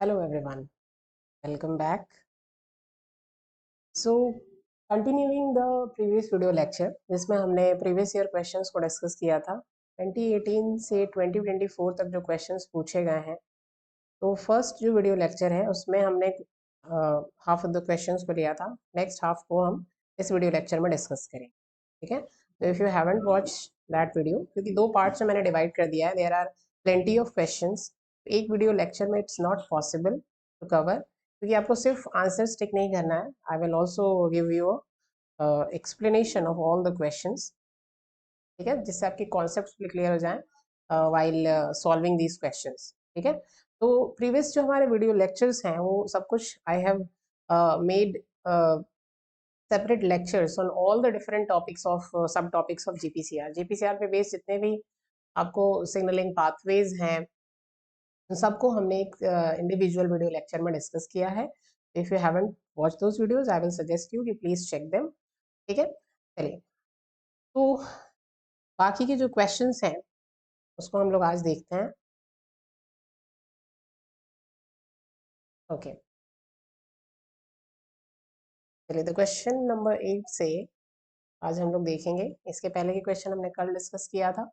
Hello everyone, welcome back. So continuing the previous video lecture जिसमें हमने previous year questions को discuss किया था 2018 से 2024 तक जो questions पूछे गए हैं, तो first जो video lecture है उसमें हमने half of the questions को लिया था, next half को हम इस video lecture में discuss करेंगे, ठीक है? तो if you haven't watched that video, क्योंकि दो parts में मैंने divide कर दिया है, there are plenty of questions, एक video lecture में it's not possible to cover, क्योंकि आपको सिर्फ आंसर्स टिक नहीं करना है. I will also give you explanation of all the questions, ठीक है, जिससे आपके कॉन्सेप्ट्स भी क्लियर हो जाएं वाइल सॉल्विंग दीज क्वेश्चंस, ठीक है. तो प्रीवियस जो हमारे वीडियो लेक्चर्स हैं वो सब कुछ I have made separate lectures on all the different topics of सब टॉपिक्स ऑफ जीपीसीआर पे बेस्ड जितने भी आपको सिग्नलिंग पाथवेज हैं सबको हमने एक इंडिविजुअल वीडियो लेक्चर में डिस्कस किया है. If you haven't watch those videos I will suggest you कि प्लीज चेक देम, ठीक है. चलिए, तो बाकी के जो क्वेश्चंस हैं उसको हम लोग आज देखते हैं. ओके, चलिए, तो क्वेश्चन नंबर 8 से आज हम लोग देखेंगे. इसके पहले के क्वेश्चन हमने कल डिस्कस किया था.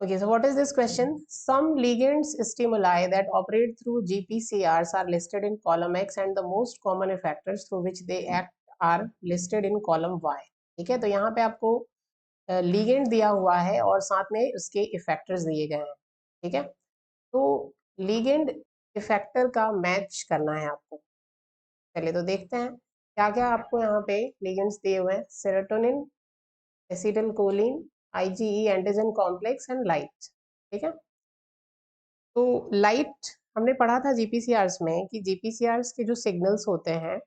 Okay, so what is this question? Some ligands stimuli that operate through GPCRs are listed in column X and the most common effectors through which they act are listed in column Y. ठीक है, तो यहाँ पे आपको ligand दिया हुआ है और साथ में उसके इफेक्टर्स दिए गए हैं, ठीक है. तो लिगेंड इफेक्टर का मैच करना है आपको. चलिए, तो देखते हैं क्या क्या आपको यहाँ पे लिगेंड्स दिए हुए हैं. Serotonin, acetylcholine, IgE antigen complex and light, ठीक है. तो लाइट हमने पढ़ा था जीपीसीआरस में कि जीपीसीआरस के जो सिग्नल्स होते हैं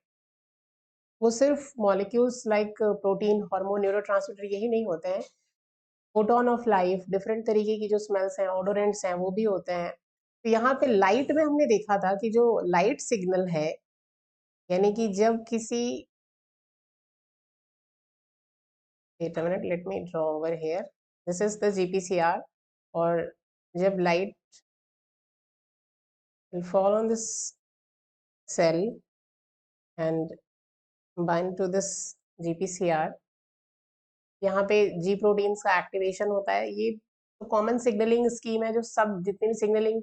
वो सिर्फ molecules like protein, hormone, neurotransmitter यही नहीं होते हैं. फोटोन ऑफ लाइफ, डिफरेंट तरीके की जो स्मेल्स हैं, ओडोरेंट्स हैं, वो भी होते हैं. तो यहाँ पे लाइट में हमने देखा था कि जो लाइट सिग्नल है, यानी कि जब किसी wait a minute, let me draw over here. This is the GPCR, और जब light will fall on this cell and bind to this GPCR, यहाँ पे G प्रोटीन्स का एक्टिवेशन होता है. ये तो कॉमन सिग्नलिंग स्कीम है, जो सब जितने भी सिग्नलिंग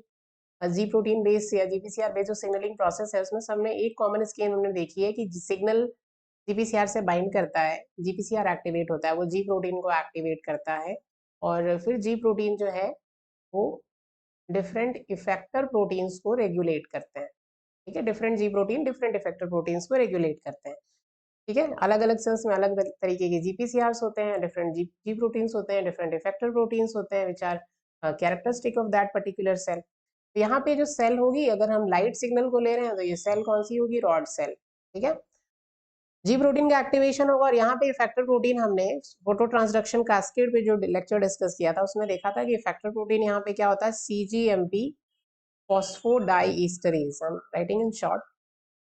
जी प्रोटीन बेस्ड या जीपीसीआर बेस्ड जो सिग्नलिंग प्रोसेस है उसमें सबने एक कॉमन स्कीम हमने देखी है कि सिग्नल जीपीसीआर से बाइंड करता है, जीपीसीआर एक्टिवेट होता है, वो जी प्रोटीन को एक्टिवेट करता है और फिर जी प्रोटीन जो है वो डिफरेंट इफेक्टर प्रोटीन्स को रेगुलेट करते हैं, ठीक है. डिफरेंट जी प्रोटीन डिफरेंट इफेक्टर प्रोटीन्स को रेगुलेट करते हैं, ठीक है. अलग अलग सेल्स में अलग तरीके के जीपीसीआरस होते हैं, डिफरेंट जी प्रोटीन्स होते हैं, डिफरेंट इफेक्टर प्रोटीन्स होते हैं which are characteristic of that particular cell. तो यहाँ पे जो सेल होगी, अगर हम लाइट सिग्नल को ले रहे हैं तो ये सेल कौन सी होगी? रॉड सेल, ठीक है. जी प्रोटीन का एक्टिवेशन होगा और यहाँ पे इफेक्टर प्रोटीन हमने फोटो ट्रांसडक्शन कैस्केड पे जो लेक्चर डिस्कस किया था उसमें देखा था कि इफेक्टर प्रोटीन यहाँ पे क्या होता है? CGMP फॉस्फोडाइईस्टरेज, हम राइटिंग इन शॉर्ट.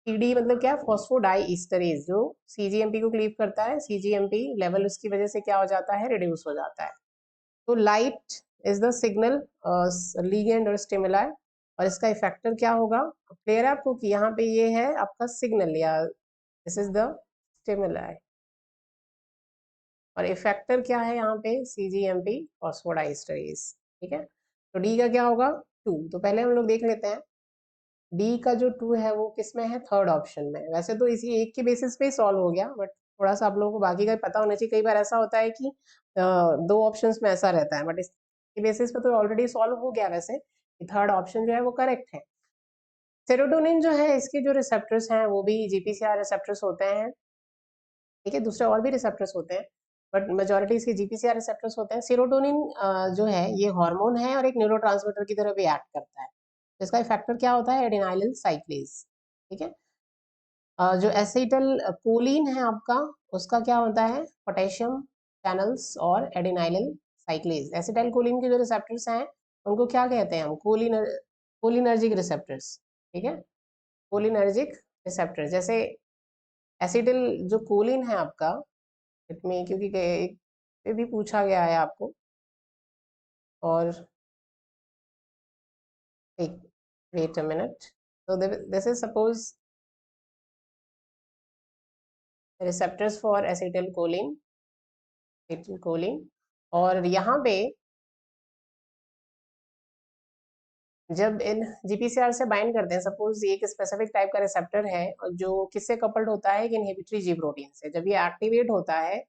PD मतलब क्या? फॉस्फोडाइईस्टरेज, जो CGMP को क्लीव करता है. CGMP लेवल उसकी वजह से क्या हो जाता है? रिड्यूस हो जाता है. तो light is the signal ligand और स्टिमुलाई, और इसका इफेक्टर क्या होगा? क्लियर है आपको कि यहाँ पे ये है आपका सिग्नल या दिस इज द स्टिमुलाई, और इफेक्टर क्या है यहाँ पे? CGMP फॉस्फोडाइएस्टरेज, ठीक है. तो डी का क्या होगा? 2. तो पहले हम लोग देख लेते हैं डी का जो 2 है वो किस में है? थर्ड ऑप्शन में. वैसे तो इसी एक के बेसिस पे ही सॉल्व हो गया, बट थोड़ा सा आप लोगों को बाकी का पता होना चाहिए. कई बार ऐसा होता है कि दो ऑप्शंस में ऐसा रहता है, बट इसके बेसिस पे तो ऑलरेडी सॉल्व हो गया. वैसे थर्ड ऑप्शन जो है वो करेक्ट है. सेरोटोनिन जो है इसके जो रिसेप्टर्स हैं वो भी जीपीसीआर रिसेप्टर्स होते हैं, ठीक है. दूसरे और भी रिसेप्टर्स होते हैं बट मेजॉरिटी इसके जीपीसीआर रिसेप्टर्स होते हैं. सेरोटोनिन जो है ये हार्मोन है और एक न्यूरोट्रांसमीटर की तरह भी एक्ट करता है. तो इसका इफेक्टर क्या होता है? एडेनाइलिल साइक्लेज, ठीक है. जो एसिटल कोलिन है आपका, उसका क्या होता है? पोटेशियम चैनल्स और एडेनाइलिल साइक्लेज. एसिटाइल कोलिन के जो रिसेप्टर्स हैं उनको क्या कहते हैं हम? कोलिनर्जिक रिसेप्टर्स, ठीक है. Cholinergic receptors. जैसे एसिटिल जो कोलिन है आपका, इसमें क्योंकि एक पे भी पूछा गया है आपको, और एक wait a minute. So this is suppose receptors for acetylcholine, और यहाँ पे जब इन GPCR से बाइंड करते हैं, सपोज एक स्पेसिफिक टाइप का रिसेप्टर है और जो किससे कपल्ड होता है, कि इनहिबिटरी जी प्रोटीन से। जब ये एक्टिवेट होता है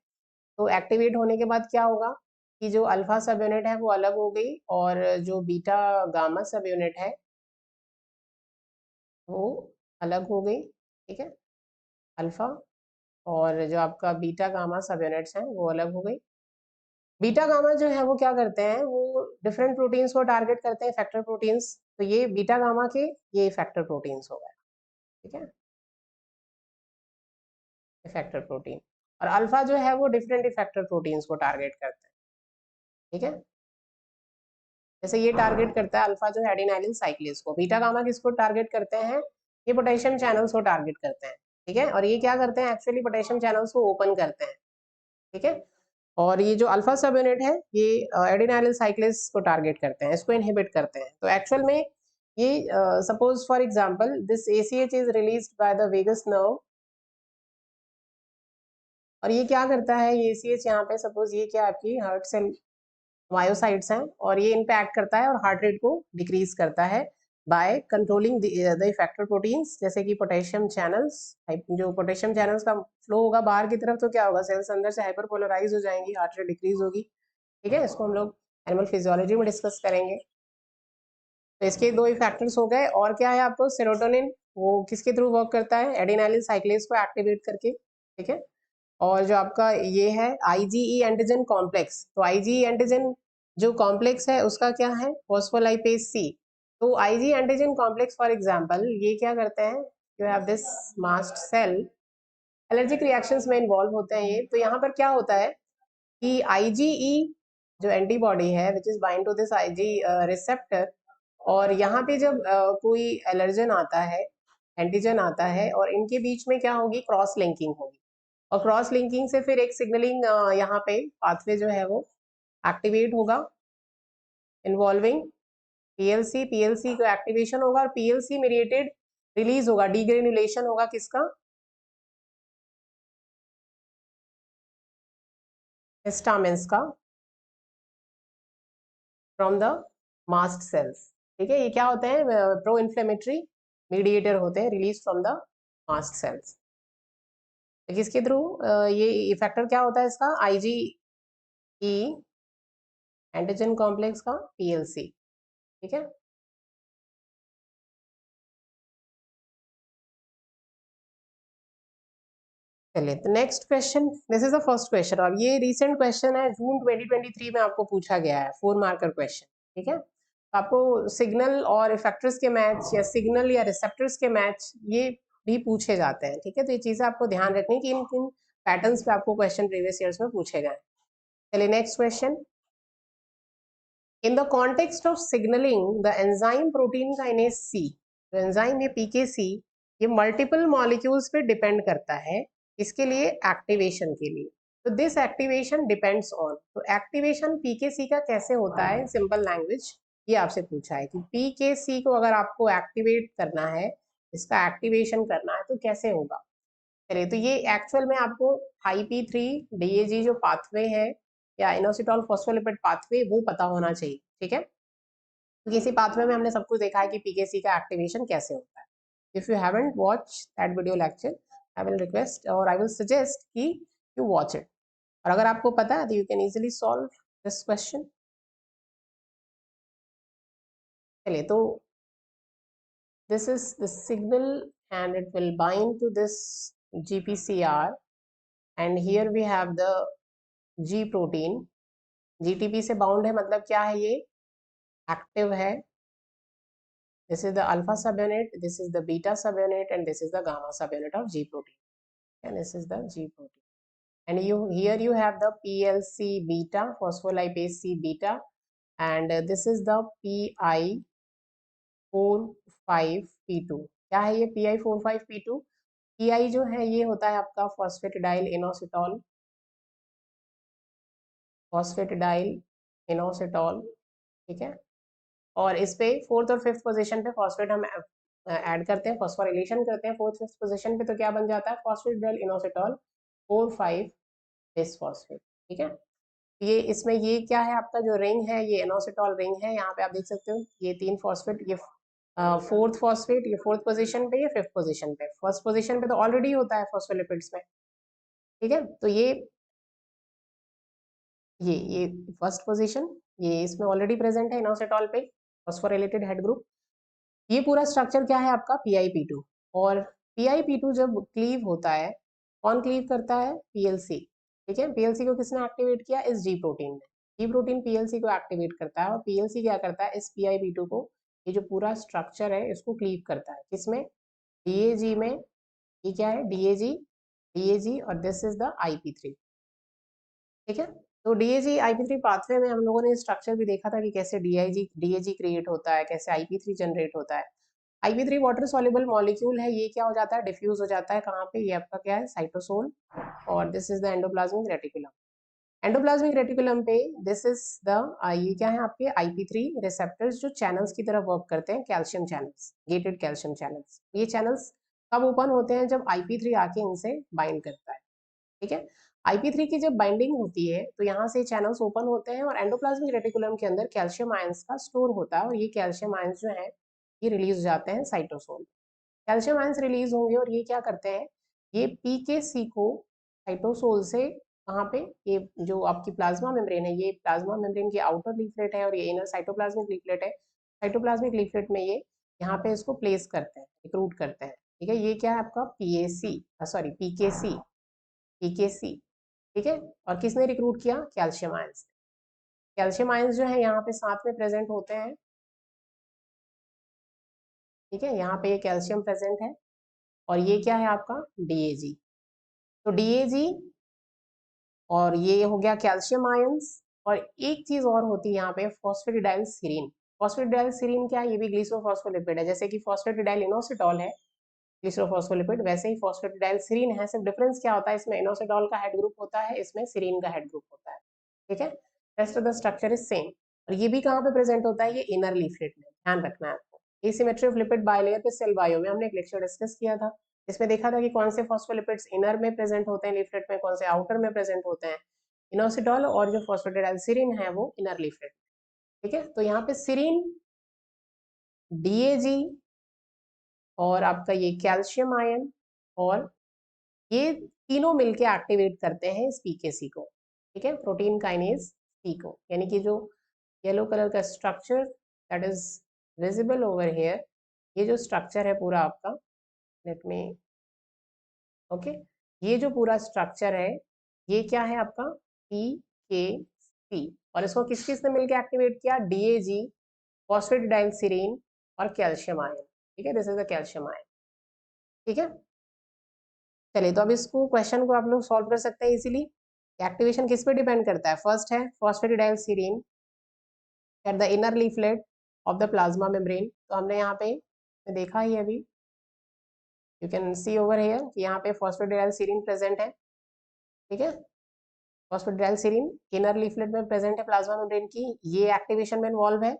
तो एक्टिवेट होने के बाद क्या होगा कि जो अल्फा सब यूनिट है वो अलग हो गई और जो बीटा गामा सब यूनिट है वो अलग हो गई, ठीक है। अल्फा और जो आपका बीटा गामा सब यूनिट्स हैं वो अलग हो गई। बीटा गामा जो है वो क्या करते हैं, वो डिफरेंट प्रोटीन्स को टारगेट करते हैं, फैक्टर प्रोटीन्स। तो ये बीटा गामा के ये फैक्टर प्रोटीन्स हो गए, ठीक है, इफेक्टर प्रोटीन। और अल्फा जो है वो डिफरेंट इफेक्टर प्रोटीन्स को टारगेट करते हैं, ठीक है। जैसे ये टारगेट करता है अल्फा जो है एडेनाइलिन साइक्लेज को, बीटा गामा किसको टारगेट करते हैं, ये पोटेशियम चैनल्स को टारगेट करते हैं, ठीक है। और ये क्या करते हैं, एक्चुअली पोटेशियम चैनल्स को ओपन करते हैं, ठीक है। और ये जो अल्फा सब यूनिट है ये एडेनाइलिन साइक्लेज को टारगेट करते हैं, इसको इनहिबिट करते हैं। तो एक्चुअल में ये suppose for example this ACH is released by the vagus nerve, और ये क्या करता है, ये ACH यहाँ पे सपोज ये क्या आपकी हार्ट सेल मायोसाइट्स हैं, और ये इम्पैक्ट करता है और हार्ट रेट को डिक्रीज करता है by controlling the effector proteins, जैसे कि पोटेशियम चैनल्स। जो पोटेशियम चैनल्स का फ्लो होगा बाहर की तरफ तो क्या होगा, सेल्स अंदर से हाइपरपोलराइज हो जाएंगी, हार्ट रेट डिक्रीज होगी, ठीक है। इसको हम लोग एनिमल फिजियोलॉजी में डिस्कस करेंगे। तो इसके दो इफेक्टर्स हो गए, और क्या है आपको सेरोटोनिन, वो किसके थ्रू वर्क करता है, एडेनाइलिन साइक्लेज को एक्टिवेट करके, ठीक है। और जो आपका ये है IgE एंटीजन कॉम्प्लेक्स, तो IgE एंटीजन जो कॉम्प्लेक्स है उसका क्या है, फॉस्फोलाइपेज C। तो IgE antigen complex for example ये क्या करते हैं, you have this mast cell, allergic reactions में इन्वॉल्व होते हैं ये। तो यहाँ पर क्या होता है कि IgE जो एंटीबॉडी है which is bind to this IgE receptor, और यहाँ पे जब कोई एलर्जन आता है, एंटीजन आता है, और इनके बीच में क्या होगी, क्रॉस लिंकिंग होगी, और क्रॉस लिंकिंग से फिर एक सिग्नलिंग यहाँ पे पाथवे जो है वो एक्टिवेट होगा इन्वॉल्विंग PLC को एक्टिवेशन होगा, और PLC मीडिएटेड रिलीज होगा, डीग्रेनुलेशन होगा किसका, हिस्टामिन्स का फ्रॉम द मास्ट सेल्स, ठीक है। ये क्या होते हैं, प्रो इन्फ्लेमेटरी मीडिएटर होते हैं, release from the mast cells. किसके थ्रू, ये इफेक्टर क्या होता है इसका, IgE एंटीजन कॉम्प्लेक्स का PLC, ठीक है। चलिए तो next question, this is the first question, और ये रिसेंट क्वेश्चन है, जून 2023 में आपको पूछा गया है, 4 मार्कर क्वेश्चन, ठीक है। तो आपको सिग्नल और इफेक्टर्स के मैच, या सिग्नल या रिसेप्टर्स के मैच, ये भी पूछे जाते हैं, ठीक है। तो ये चीजें आपको ध्यान रखनी कि इन किन पैटर्न्स पे आपको क्वेश्चन प्रीवियस ईयर्स में पूछे गए। चलिए next question, in the context of signaling the enzyme protein kinase C, तो एंजाइम ये PKC ये मल्टीपल मॉलिक्यूल्स पे डिपेंड करता है, इसके लिए एक्टिवेशन के लिए। तो दिस एक्टिवेशन डिपेंड्स ऑन, तो एक्टिवेशन PKC का कैसे होता है, सिंपल लैंग्वेज ये आपसे पूछा है कि PKC को अगर आपको एक्टिवेट करना है, इसका एक्टिवेशन करना है तो कैसे होगा। चलिए तो ये एक्चुअल में आपको IP3 DAG जो पाथवे है या इनोसिटॉल फॉस्फोलिपिड पाथवे वो पता होना चाहिए, ठीक है। तो किसी पाथवे में हमने सब कुछ देखा है कि PKC का एक्टिवेशन कैसे होता है। If you haven't watch that video lecture, I will request और आई विल सजेस्ट कि यू वॉच इट, और अगर आपको पता है तो you can easily solve this question. चलिए तो this is the signal and it will bind to this GPCR, and here we have the G protein, GTP से बाउंड है, मतलब क्या है, ये एक्टिव है। This is the alpha subunit, this is the beta subunit, and this is the gamma subunit of G protein. And this is the G protein. And here you have the PLC beta, phospholipase C beta, and this is the PI45P2. क्या है ये PI45P2? PI जो है ये होता है आपका phosphatidyl inositol, phosphatidyl inositol, ठीक है। और इस पे 4th और 5th पोजीशन पे फॉस्फेट हम ऐड करते हैं, फॉस्फोराइलेशन करते हैं 4th 5th पोजीशन पे, तो क्या बन जाता है फॉस्फेटिडाइल इनोसिटॉल 4,5 बिसफॉस्फेट। ठीक है, ये इसमें ये क्या है आपका जो रिंग है, ये इनोसिटॉल रिंग है, यहाँ पे आप देख सकते हो ये 3 फॉस्फेट, ये 4th फॉस्फेट, ये 4th पोजीशन पे, ये 5th पोजीशन पे। फर्स्ट पोजीशन पे तो ऑलरेडी होता है फॉस्फोलिपिड्स में। ठीक है, तो ये फर्स्ट पोजीशन, ये इसमें ऑलरेडी प्रेजेंट है इनोसिटॉल पे, फॉस्फोरिलेटेड हेड ग्रुप। ये पूरा स्ट्रक्चर क्या है आपका PIP2। और PIP2 जब क्लीव होता है, कौन क्लीव करता है, PLC। ठीक है, PLC को किसने एक्टिवेट किया, इस G प्रोटीन ने। G प्रोटीन PLC को एक्टिवेट करता है और PLC क्या करता है, इस PIP2 को, ये जो पूरा स्ट्रक्चर है इसको क्लीव करता है, किसमें, DAG में। ये क्या है, DAG और दिस इज द IP3। ठीक है, तो DAG IP3 पाथवे में हम लोगों ने स्ट्रक्चर भी देखा था कि कैसे DAG क्रिएट होता है, कैसे IP3 जनरेट होता है। IP3 वाटर सॉल्युबल मॉलिक्यूल है, ये क्या हो जाता है, डिफ्यूज हो जाता है कहाँ पे, ये आपका क्या है, साइटोसोल, और this is the endoplasmic reticulum. Endoplasmic reticulum पे दिस इज द ये क्या है आपके IP3 रिसेप्टर्स, जो चैनल्स की तरह वर्क करते हैं, calcium channels, gated calcium channels. ये चैनल्स कब ओपन होते हैं, जब IP3 आके इनसे बाइंड करता है। ठीक है, IP3 की जब बाइंडिंग होती है तो यहाँ से चैनल्स ओपन होते हैं और एंडोप्लाज्मिक रेटिकुलम के अंदर कैल्शियम आयंस का स्टोर होता है, और ये कैल्शियम आयंस जो है ये रिलीज हो जाते हैं साइटोसोल। कैल्शियम आयंस रिलीज होंगे और ये क्या करते हैं, ये PKC को साइटोसोल से, कहाँ पे, ये जो आपकी प्लाज्मा मेम्ब्रेन है, ये प्लाज्मा मेम्ब्रेन की आउटर लीफलेट है और ये इनर साइटोप्लाज्मिक लीफलेट है। साइटोप्लाज्मिक लीफलेट में ये यहाँ पे इसको प्लेस करते हैं, रिक्रूट करते हैं। ठीक है, ये क्या है आपका PKC। ठीक है, और किसने रिक्रूट किया, कैल्शियम आयंस। कैल्शियम आयंस जो है यहाँ पे साथ में प्रेजेंट होते हैं। ठीक है, यहाँ पे ये कैल्शियम प्रेजेंट है और ये क्या है आपका DAG। तो DAG और ये हो गया कैल्शियम आयंस। और एक चीज और होती है यहाँ पे, फॉस्फेटिडाइल सीरीन। फॉस्फेटिडाइल सीरीन क्या है, ये भी ग्लिसरोफॉस्फोलिपिड है, जैसे कि फॉस्फेटिडाइल इनोसिटॉल है ग्लिसरोफॉस्फोलिपिड, वैसे ही फॉस्फेटिडाइल सीरीन है। सिर्फ डिफरेंस क्या होता है, इसमें इनोसिटॉल का हेड ग्रुप होता है, इसमें सीरीन का हेड ग्रुप होता है। ठीक है, rest of the structure is same. और ये भी कहाँ पे प्रेजेंट होता है, ये इनर लीफलेट में, ध्यान रखना है आपको। एसिमेट्री ऑफ लिपिड बायलेयर पे सेल बायो में हमने एक लेक्चर डिस्कस किया था, इसमें देखा था कि कौन से फॉस्फोलिपिड्स इनर में प्रेजेंट होते हैं लीफलेट में, कौन से आउटर में प्रेजेंट होते हैं, इनोसिटॉल और जो फॉस्फेटिडाइल सीरीन है वो इनर लीफलेट। ठीक है, तो यहाँ पे सीरीन, DAG और आपका ये कैल्शियम आयन, और ये तीनों मिलके एक्टिवेट करते हैं इस PKC को। ठीक है, प्रोटीन काइनेज C को, यानी कि जो येलो कलर का structure that is visible over here, ये जो स्ट्रक्चर है पूरा आपका, लेट मी, ओके, ये जो पूरा स्ट्रक्चर है ये क्या है आपका PKC, और इसको किस किस ने मिलकर एक्टिवेट किया, DAG, फॉस्फेटिडाइल सीरीन और कैल्शियम आयन। ठीक है, this is the calcium ion. ठीक है, चलिए तो अब इसको क्वेश्चन को आप लोग सॉल्व कर सकते हैं इजीली। एक्टिवेशन किस पे डिपेंड करता है, फर्स्ट है phosphatidyl serine at the inner leaflet of the plasma membrane. तो हमने यहाँ पे देखा ही अभी, you can see over here कि यहाँ पे फॉस्फेटिडाइल सीरीन प्रेजेंट है। ठीक है, फॉस्फेटिडाइल सीरीन इनर लीफलेट में प्रेजेंट है प्लाज्मा मेम्ब्रेन की, ये एक्टिवेशन में इन्वॉल्व है।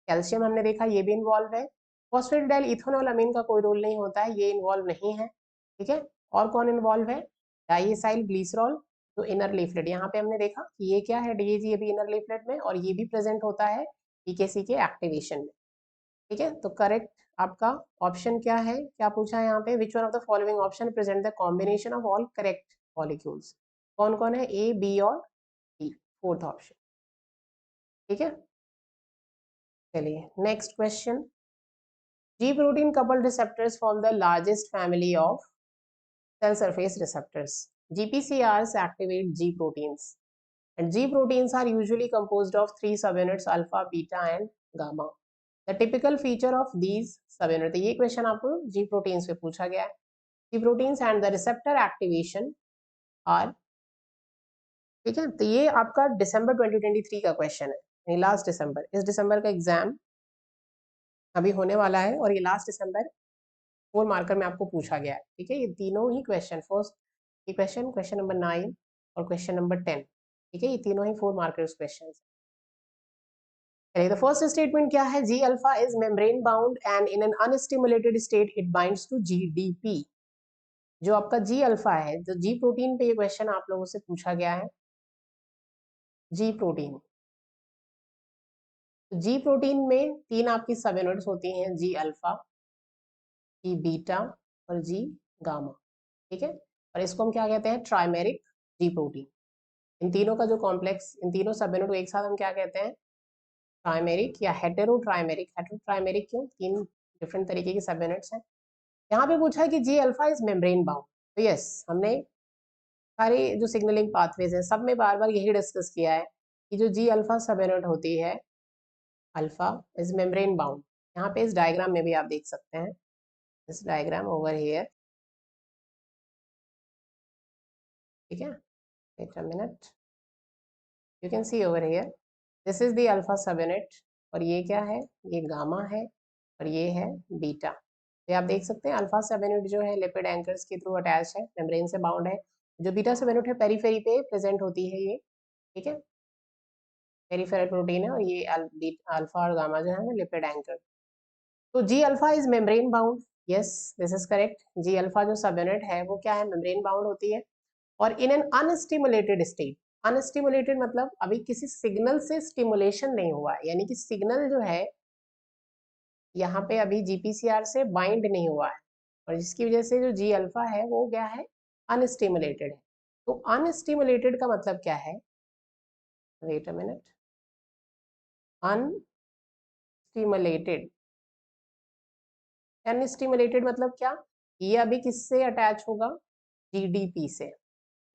कैल्शियम हमने देखा ये भी इन्वॉल्व है। फॉस्फेटिडाइल इथेनॉल अमीन का कोई रोल नहीं होता है, ये इन्वॉल्व नहीं है। ठीक है, और कौन इन्वॉल्व है, डाइएसाइल ग्लिसरॉल, जो इनर लीफलेट, यहाँ पे हमने देखा कि ये क्या है, DAG अभी इनर लीफलेट में, और ये भी प्रेजेंट होता है PKC के एक्टिवेशन में। ठीक है, तो करेक्ट आपका ऑप्शन क्या है, क्या पूछा है यहाँ पे, विच one of the following option present the combination of all correct molecules. कौन कौन है, A, B और D, फोर्थ ऑप्शन। ठीक है, चलिए next question. G protein coupled receptors form the largest family of cell surface receptors. GPCRs activate G proteins, and G proteins are usually composed of 3 subunits alpha, beta and gamma. The typical feature of these subunits, ये question आपको G proteins पे पूछा गया है। G proteins and the receptor activation are, ठीक है, तो ये आपका दिसंबर 2023 का क्वेश्चन है, लास्ट दिसंबर, इस दिसंबर का एग्जाम अभी होने वाला है और ये लास्ट दिसंबर 4 मार्कर में आपको पूछा गया है। ठीक है, ये तीनों ही क्वेश्चन, फर्स्ट ये क्वेश्चन, क्वेश्चन नंबर 9 और क्वेश्चन नंबर 10, ठीक है, ये तीनों ही 4 मार्कर्स क्वेश्चन। चलिए, तो फर्स्ट स्टेटमेंट क्या है, G alpha is membrane bound and in an unstimulated state it binds to GDP. जो आपका जी अल्फा है, जो जी प्रोटीन पे ये क्वेश्चन आप लोगों से पूछा गया है, जी प्रोटीन। जी प्रोटीन में तीन आपकी सब यूनिट्स होती हैं, जी अल्फा, जी बीटा और जी गामा। ठीक है, और इसको हम क्या कहते हैं, ट्राइमेरिक जी प्रोटीन। इन तीनों का जो कॉम्प्लेक्स, इन तीनों सब यूनिट को एक साथ हम क्या कहते हैं, ट्राइमेरिक या हेटेरो ट्राइमेरिक। हेटेरो ट्राइमेरिक क्यों, तीन डिफरेंट तरीके की सब यूनिट्स हैं। यहाँ पे पूछा है कि जी अल्फा इज मेम्ब्रेन बाउंड, तो यस, हमने सारे जो सिग्नलिंग पाथवेज हैं सब में बार बार यही डिस्कस किया है कि जो जी अल्फा सब यूनिट होती है, अल्फा इज मेम्ब्रेन बाउंड। यहाँ पे इस डायग्राम में भी आप देख सकते हैं, इस डायग्राम ओवर हियर। ठीक है, wait a minute, you can see over here, this is the alpha subunit, और ये क्या है, ये गामा है, और ये है बीटा। ये आप देख सकते हैं अल्फा सब यूनिट जो है लिपिड एंकर्स के थ्रू अटैच है, मेम्ब्रेन से बाउंड है। जो बीटा सब यूनिट है पेरीफेरी पे प्रेजेंट होती है ये। ठीक है, पेरीफेरल प्रोटीन है, और ये अल्फा और गामा जो है वो लिपिड एंकर। तो G alpha is membrane bound, yes this is correct. G alpha जो सब यूनिट है वो क्या है, मेम्ब्रेन बाउंड होती है, और इन एन अनस्टिमुलेटेड स्टेट। अनस्टिमुलेटेड मतलब अभी किसी सिग्नल से स्टिमुलेशन नहीं हुआ है, यानी कि सिग्नल जो है यहाँ पे अभी जीपीसीआर से बाइंड नहीं हुआ है, और जिसकी वजह से जो जी अल्फा है वो क्या है, अनस्टिमुलेटेड है। तो अनस्टिमुलेटेड का मतलब क्या है, वेट अ मिनट, अनस्टिमुलेटेड, अनस्टिमुलेटेड मतलब क्या, ये अभी किससे अटैच होगा, जीडीपी से।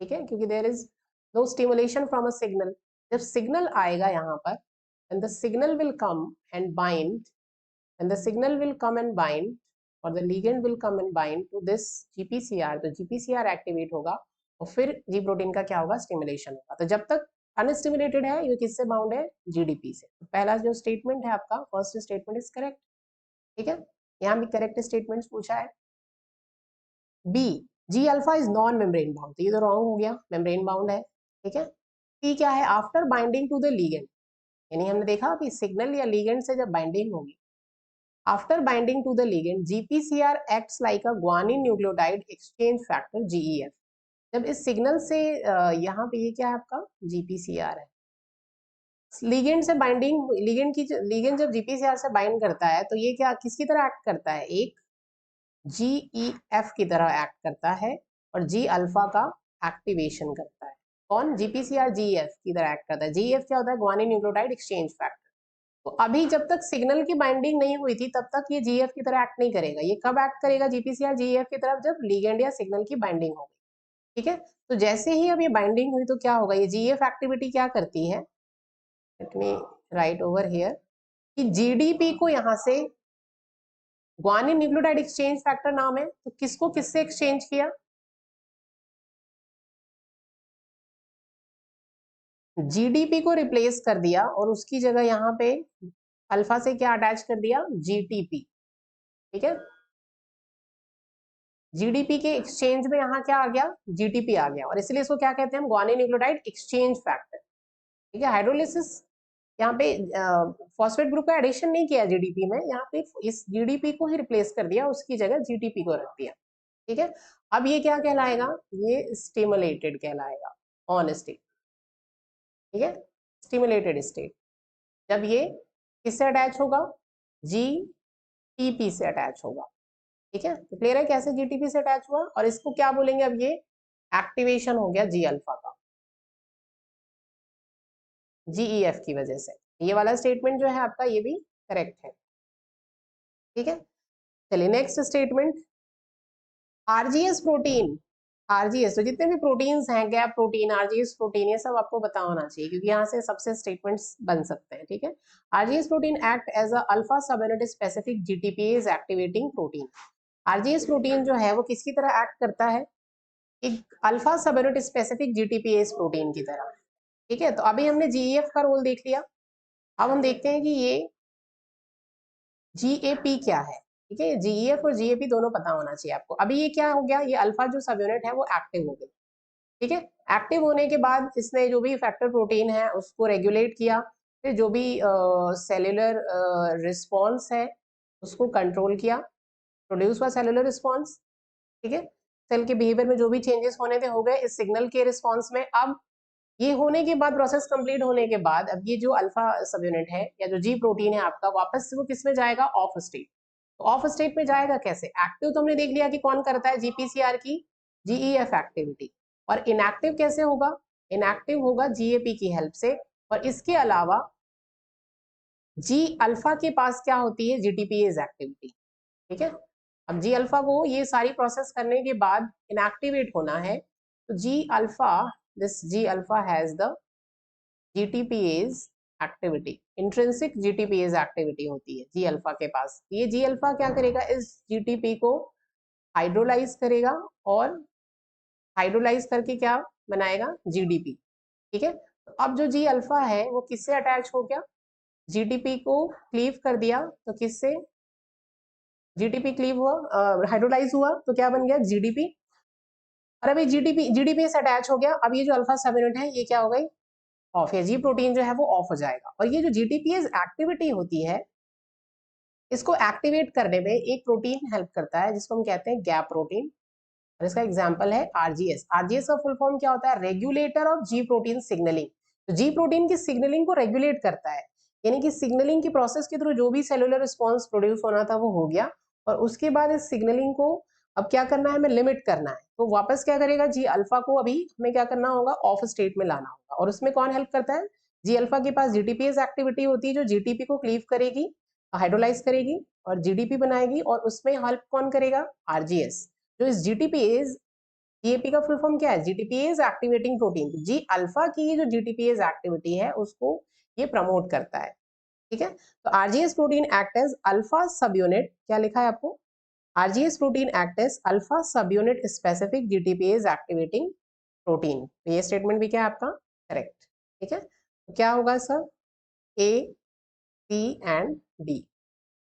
ठीक है, क्योंकि there is no stimulation from a signal. जब सिग्नल आएगा यहाँ पर, and the signal will come and bind, and the signal will come and bind, or the ligand will come and bind to this GPCR, तो GPCR activate होगा, और फिर जी protein का क्या होगा, स्टिमुलेशन होगा। तो जब तक अनस्टिमुलेटेड है ये किससे बाउंड है, जीडीपी से। तो पहला जो स्टेटमेंट है आपका, फर्स्ट स्टेटमेंट इज करेक्ट। ठीक है, यहाँ भी करेक्ट स्टेटमेंट पूछा है। B, G alpha is non membrane bound, तो ये तो रॉन्ग हो गया, मेम्ब्रेन बाउंड है। ठीक है, सी क्या है, after binding to the ligand, यानी हमने देखा कि सिग्नल या लिगेंड से जब बाइंडिंग होगी, after binding to the ligand, GPCR acts like a guanine nucleotide exchange factor GEF। जब इस सिग्नल से यहाँ पे ये क्या है आपका, GPCR है, लिगेंड से बाइंडिंग, लिगेंड जब GPCR से बाइंड करता है तो ये क्या किसकी तरह एक्ट करता है, एक GEF की तरह एक्ट करता है, और जी अल्फा का एक्टिवेशन करता है। कौन, GPCR GEF की तरह एक्ट करता है। GEF क्या होता है, गुआनिन न्यूक्लियोटाइड एक्सचेंज फैक्टर। तो अभी जब तक सिग्नल की बाइंडिंग नहीं हुई थी तब तक ये जीएफ की तरह एक्ट नहीं करेगा। ये कब एक्ट करेगा जीपीसीआर जीएफ की तरफ, जब लिगेंड या सिग्नल की बाइंडिंग होगी। ठीक है, तो जैसे ही अब ये बाइंडिंग हुई तो क्या होगा, ये जीएफ एक्टिविटी क्या करती है, let me right over here, कि जीडीपी को यहाँ से, ग्वानिन न्यूक्लियोटाइड एक्सचेंज फैक्टर नाम है, तो किसको किससे एक्सचेंज किया, जीडीपी को रिप्लेस कर दिया, और उसकी जगह यहाँ पे अल्फा से क्या अटैच कर दिया, जीटीपी। ठीक है, जीडीपी के एक्सचेंज में यहाँ क्या आ गया, जीटीपी आ गया, और इसलिए इसको क्या कहते हैं हम, ग्वानिन न्यूक्लियोटाइड एक्सचेंज फैक्टर। ठीक है, हाइड्रोलिसिस यहाँ पे फॉस्फेट ग्रुप का एडिशन नहीं किया जीडीपी में, यहाँ पे इस जीडीपी को ही रिप्लेस कर दिया, उसकी जगह जीटीपी को रख दिया। ठीक है, अब ये क्या कहलाएगा, ये स्टिमुलेटेड कहलाएगा, ऑन स्टेट। ठीक है, स्टिमुलेटेड स्टेट, जब ये किससे अटैच होगा, जीटीपी से अटैच होगा। ठीक है, तो क्लियर है कैसे जीटीपी से अटैच हुआ, और इसको क्या बोलेंगे, अब ये एक्टिवेशन हो गया जी अल्फा का, जीईएफ की वजह से। ये वाला स्टेटमेंट जो है आपका ये भी करेक्ट है। ठीक है, चलिए next statement, RGS protein, RGS तो जितने भी प्रोटीन्स हैं, गैप प्रोटीन, आरजीएस प्रोटीन, ये सब आपको पता होना चाहिए, क्योंकि यहाँ से सबसे स्टेटमेंट्स बन सकते हैं। ठीक है, RGS protein act as a alpha subunit specific GTPase activating protein. RGS protein जो है वो किसकी तरह एक्ट करता है, एक alpha subunit specific GTPase protein की तरह। ठीक है, तो अभी हमने जीईएफ का रोल देख लिया, अब हम देखते हैं कि ये जीएपी क्या है। ठीक है, जीईएफ और जीएपी दोनों पता होना चाहिए आपको। अभी ये क्या हो गया, ये अल्फा जो सब यूनिट है वो एक्टिव हो गई। ठीक है, एक्टिव होने के बाद इसने जो भी फैक्टर प्रोटीन है उसको रेगुलेट किया, फिर जो भी सेलुलर रिस्पॉन्स है उसको कंट्रोल किया, प्रोड्यूस हुआ सेलुलर रिस्पॉन्स, ठीक है। सेल के बिहेवियर में जो भी चेंजेस होने थे हो गए इस सिग्नल के रिस्पॉन्स में। अब ये होने के बाद, प्रोसेस कंप्लीट होने के बाद, अब ये जो अल्फा सब यूनिट है या जो जी प्रोटीन है आपका, वापस से वो किस में जाएगा, ऑफ स्टेट। तो ऑफ स्टेट में जाएगा कैसे, एक्टिव तो हमने देख लिया कि कौन करता है, जीपीसीआर की जीईएफ एक्टिविटी। और इनएक्टिव कैसे होगा, इनएक्टिव होगा जीएपी की हेल्प से। और इसके अलावा जी अल्फा के पास क्या होती है, जीटीपीएज एक्टिविटी, ठीक है। अब जी अल्फा को ये सारी प्रोसेस करने के बाद इनएक्टिवेट होना है, तो G alpha, this G alpha has the GTPase activity, intrinsic GTPase activity होती है जी अल्फा के पास। ये जी अल्फा क्या करेगा, इस GTP को हाइड्रोलाइज करेगा और हाइड्रोलाइज करके क्या बनाएगा, GDP, ठीक है। तो अब जो जी अल्फा है वो किससे अटैच हो गया, GTP को क्लीव कर दिया, तो किससे, GTP क्लीव हुआ, हाइड्रोलाइज हुआ, तो क्या बन गया, GDP। और अभी GDP से अटैच हो गया। अब ये जो अल्फा सब यूनिट है ये क्या हो गई, ऑफ है, जी प्रोटीन जो है वो ऑफ हो जाएगा। और ये जो जीटीपीएस एक्टिविटी होती है, इसको एक्टिवेट करने में एक प्रोटीन हेल्प करता है जिसको हम कहते हैं गैप प्रोटीन, और इसका एग्जांपल है आरजीएस। आरजीएस का फुल फॉर्म क्या होता है, regulator of ji protein signalling. तो जी प्रोटीन की सिग्नलिंग को रेगुलेट करता है, यानी कि सिग्नलिंग की प्रोसेस के थ्रू जो भी सेलुलर रिस्पॉन्स प्रोड्यूस होना था वो हो गया, और उसके बाद इस सिग्नलिंग को अब क्या करना है, हमें लिमिट करना है। तो वापस क्या करेगा, जी अल्फा को अभी हमें क्या करना होगा, ऑफ स्टेट में लाना होगा। और उसमें कौन हेल्प करता है, जी अल्फा के पास जीटीपीएस एक्टिविटी होती है जो जीटीपी को क्लीव करेगी, हाइड्रोलाइज करेगी और जीडीपी बनाएगी, और उसमें हेल्प कौन करेगा, आरजीएस। जो इस जीटीपीएस, जीएपी का फुल फॉर्म क्या है, जीटीपीएस एक्टिवेटिंग प्रोटीन। जी अल्फा की जो जीटीपीएस एक्टिविटी है उसको ये प्रमोट करता है, ठीक है। तो RGS protein act as alpha subunit, क्या लिखा है आपको, RGS protein act as alpha subunit specific GTPase activating protein. तो ये स्टेटमेंट भी क्या है आपका, करेक्ट, ठीक है। तो क्या होगा sir, A, C and D,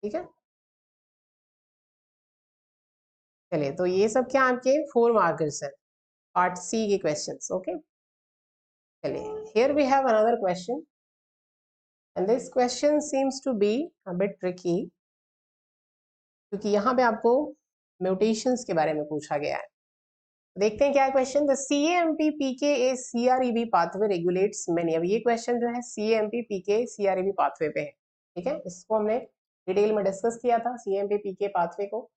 ठीक है। चलिए, तो ये सब क्या आपके 4 मार्कर्स है, पार्ट सी के क्वेश्चंस, ओके। चलिए, here we have another question and this question seems to be a bit tricky क्योंकि यहाँ पे आपको म्यूटेशंस के बारे में पूछा गया है। देखते हैं क्या है question, the CAMP-PKA-CREB pathway regulates many. अब ये क्वेश्चन जो है CAMP-PKA-CREB पाथवे पे है, ठीक है। इसको हमने डिटेल में डिस्कस किया था, CAMP-PK पाथवे को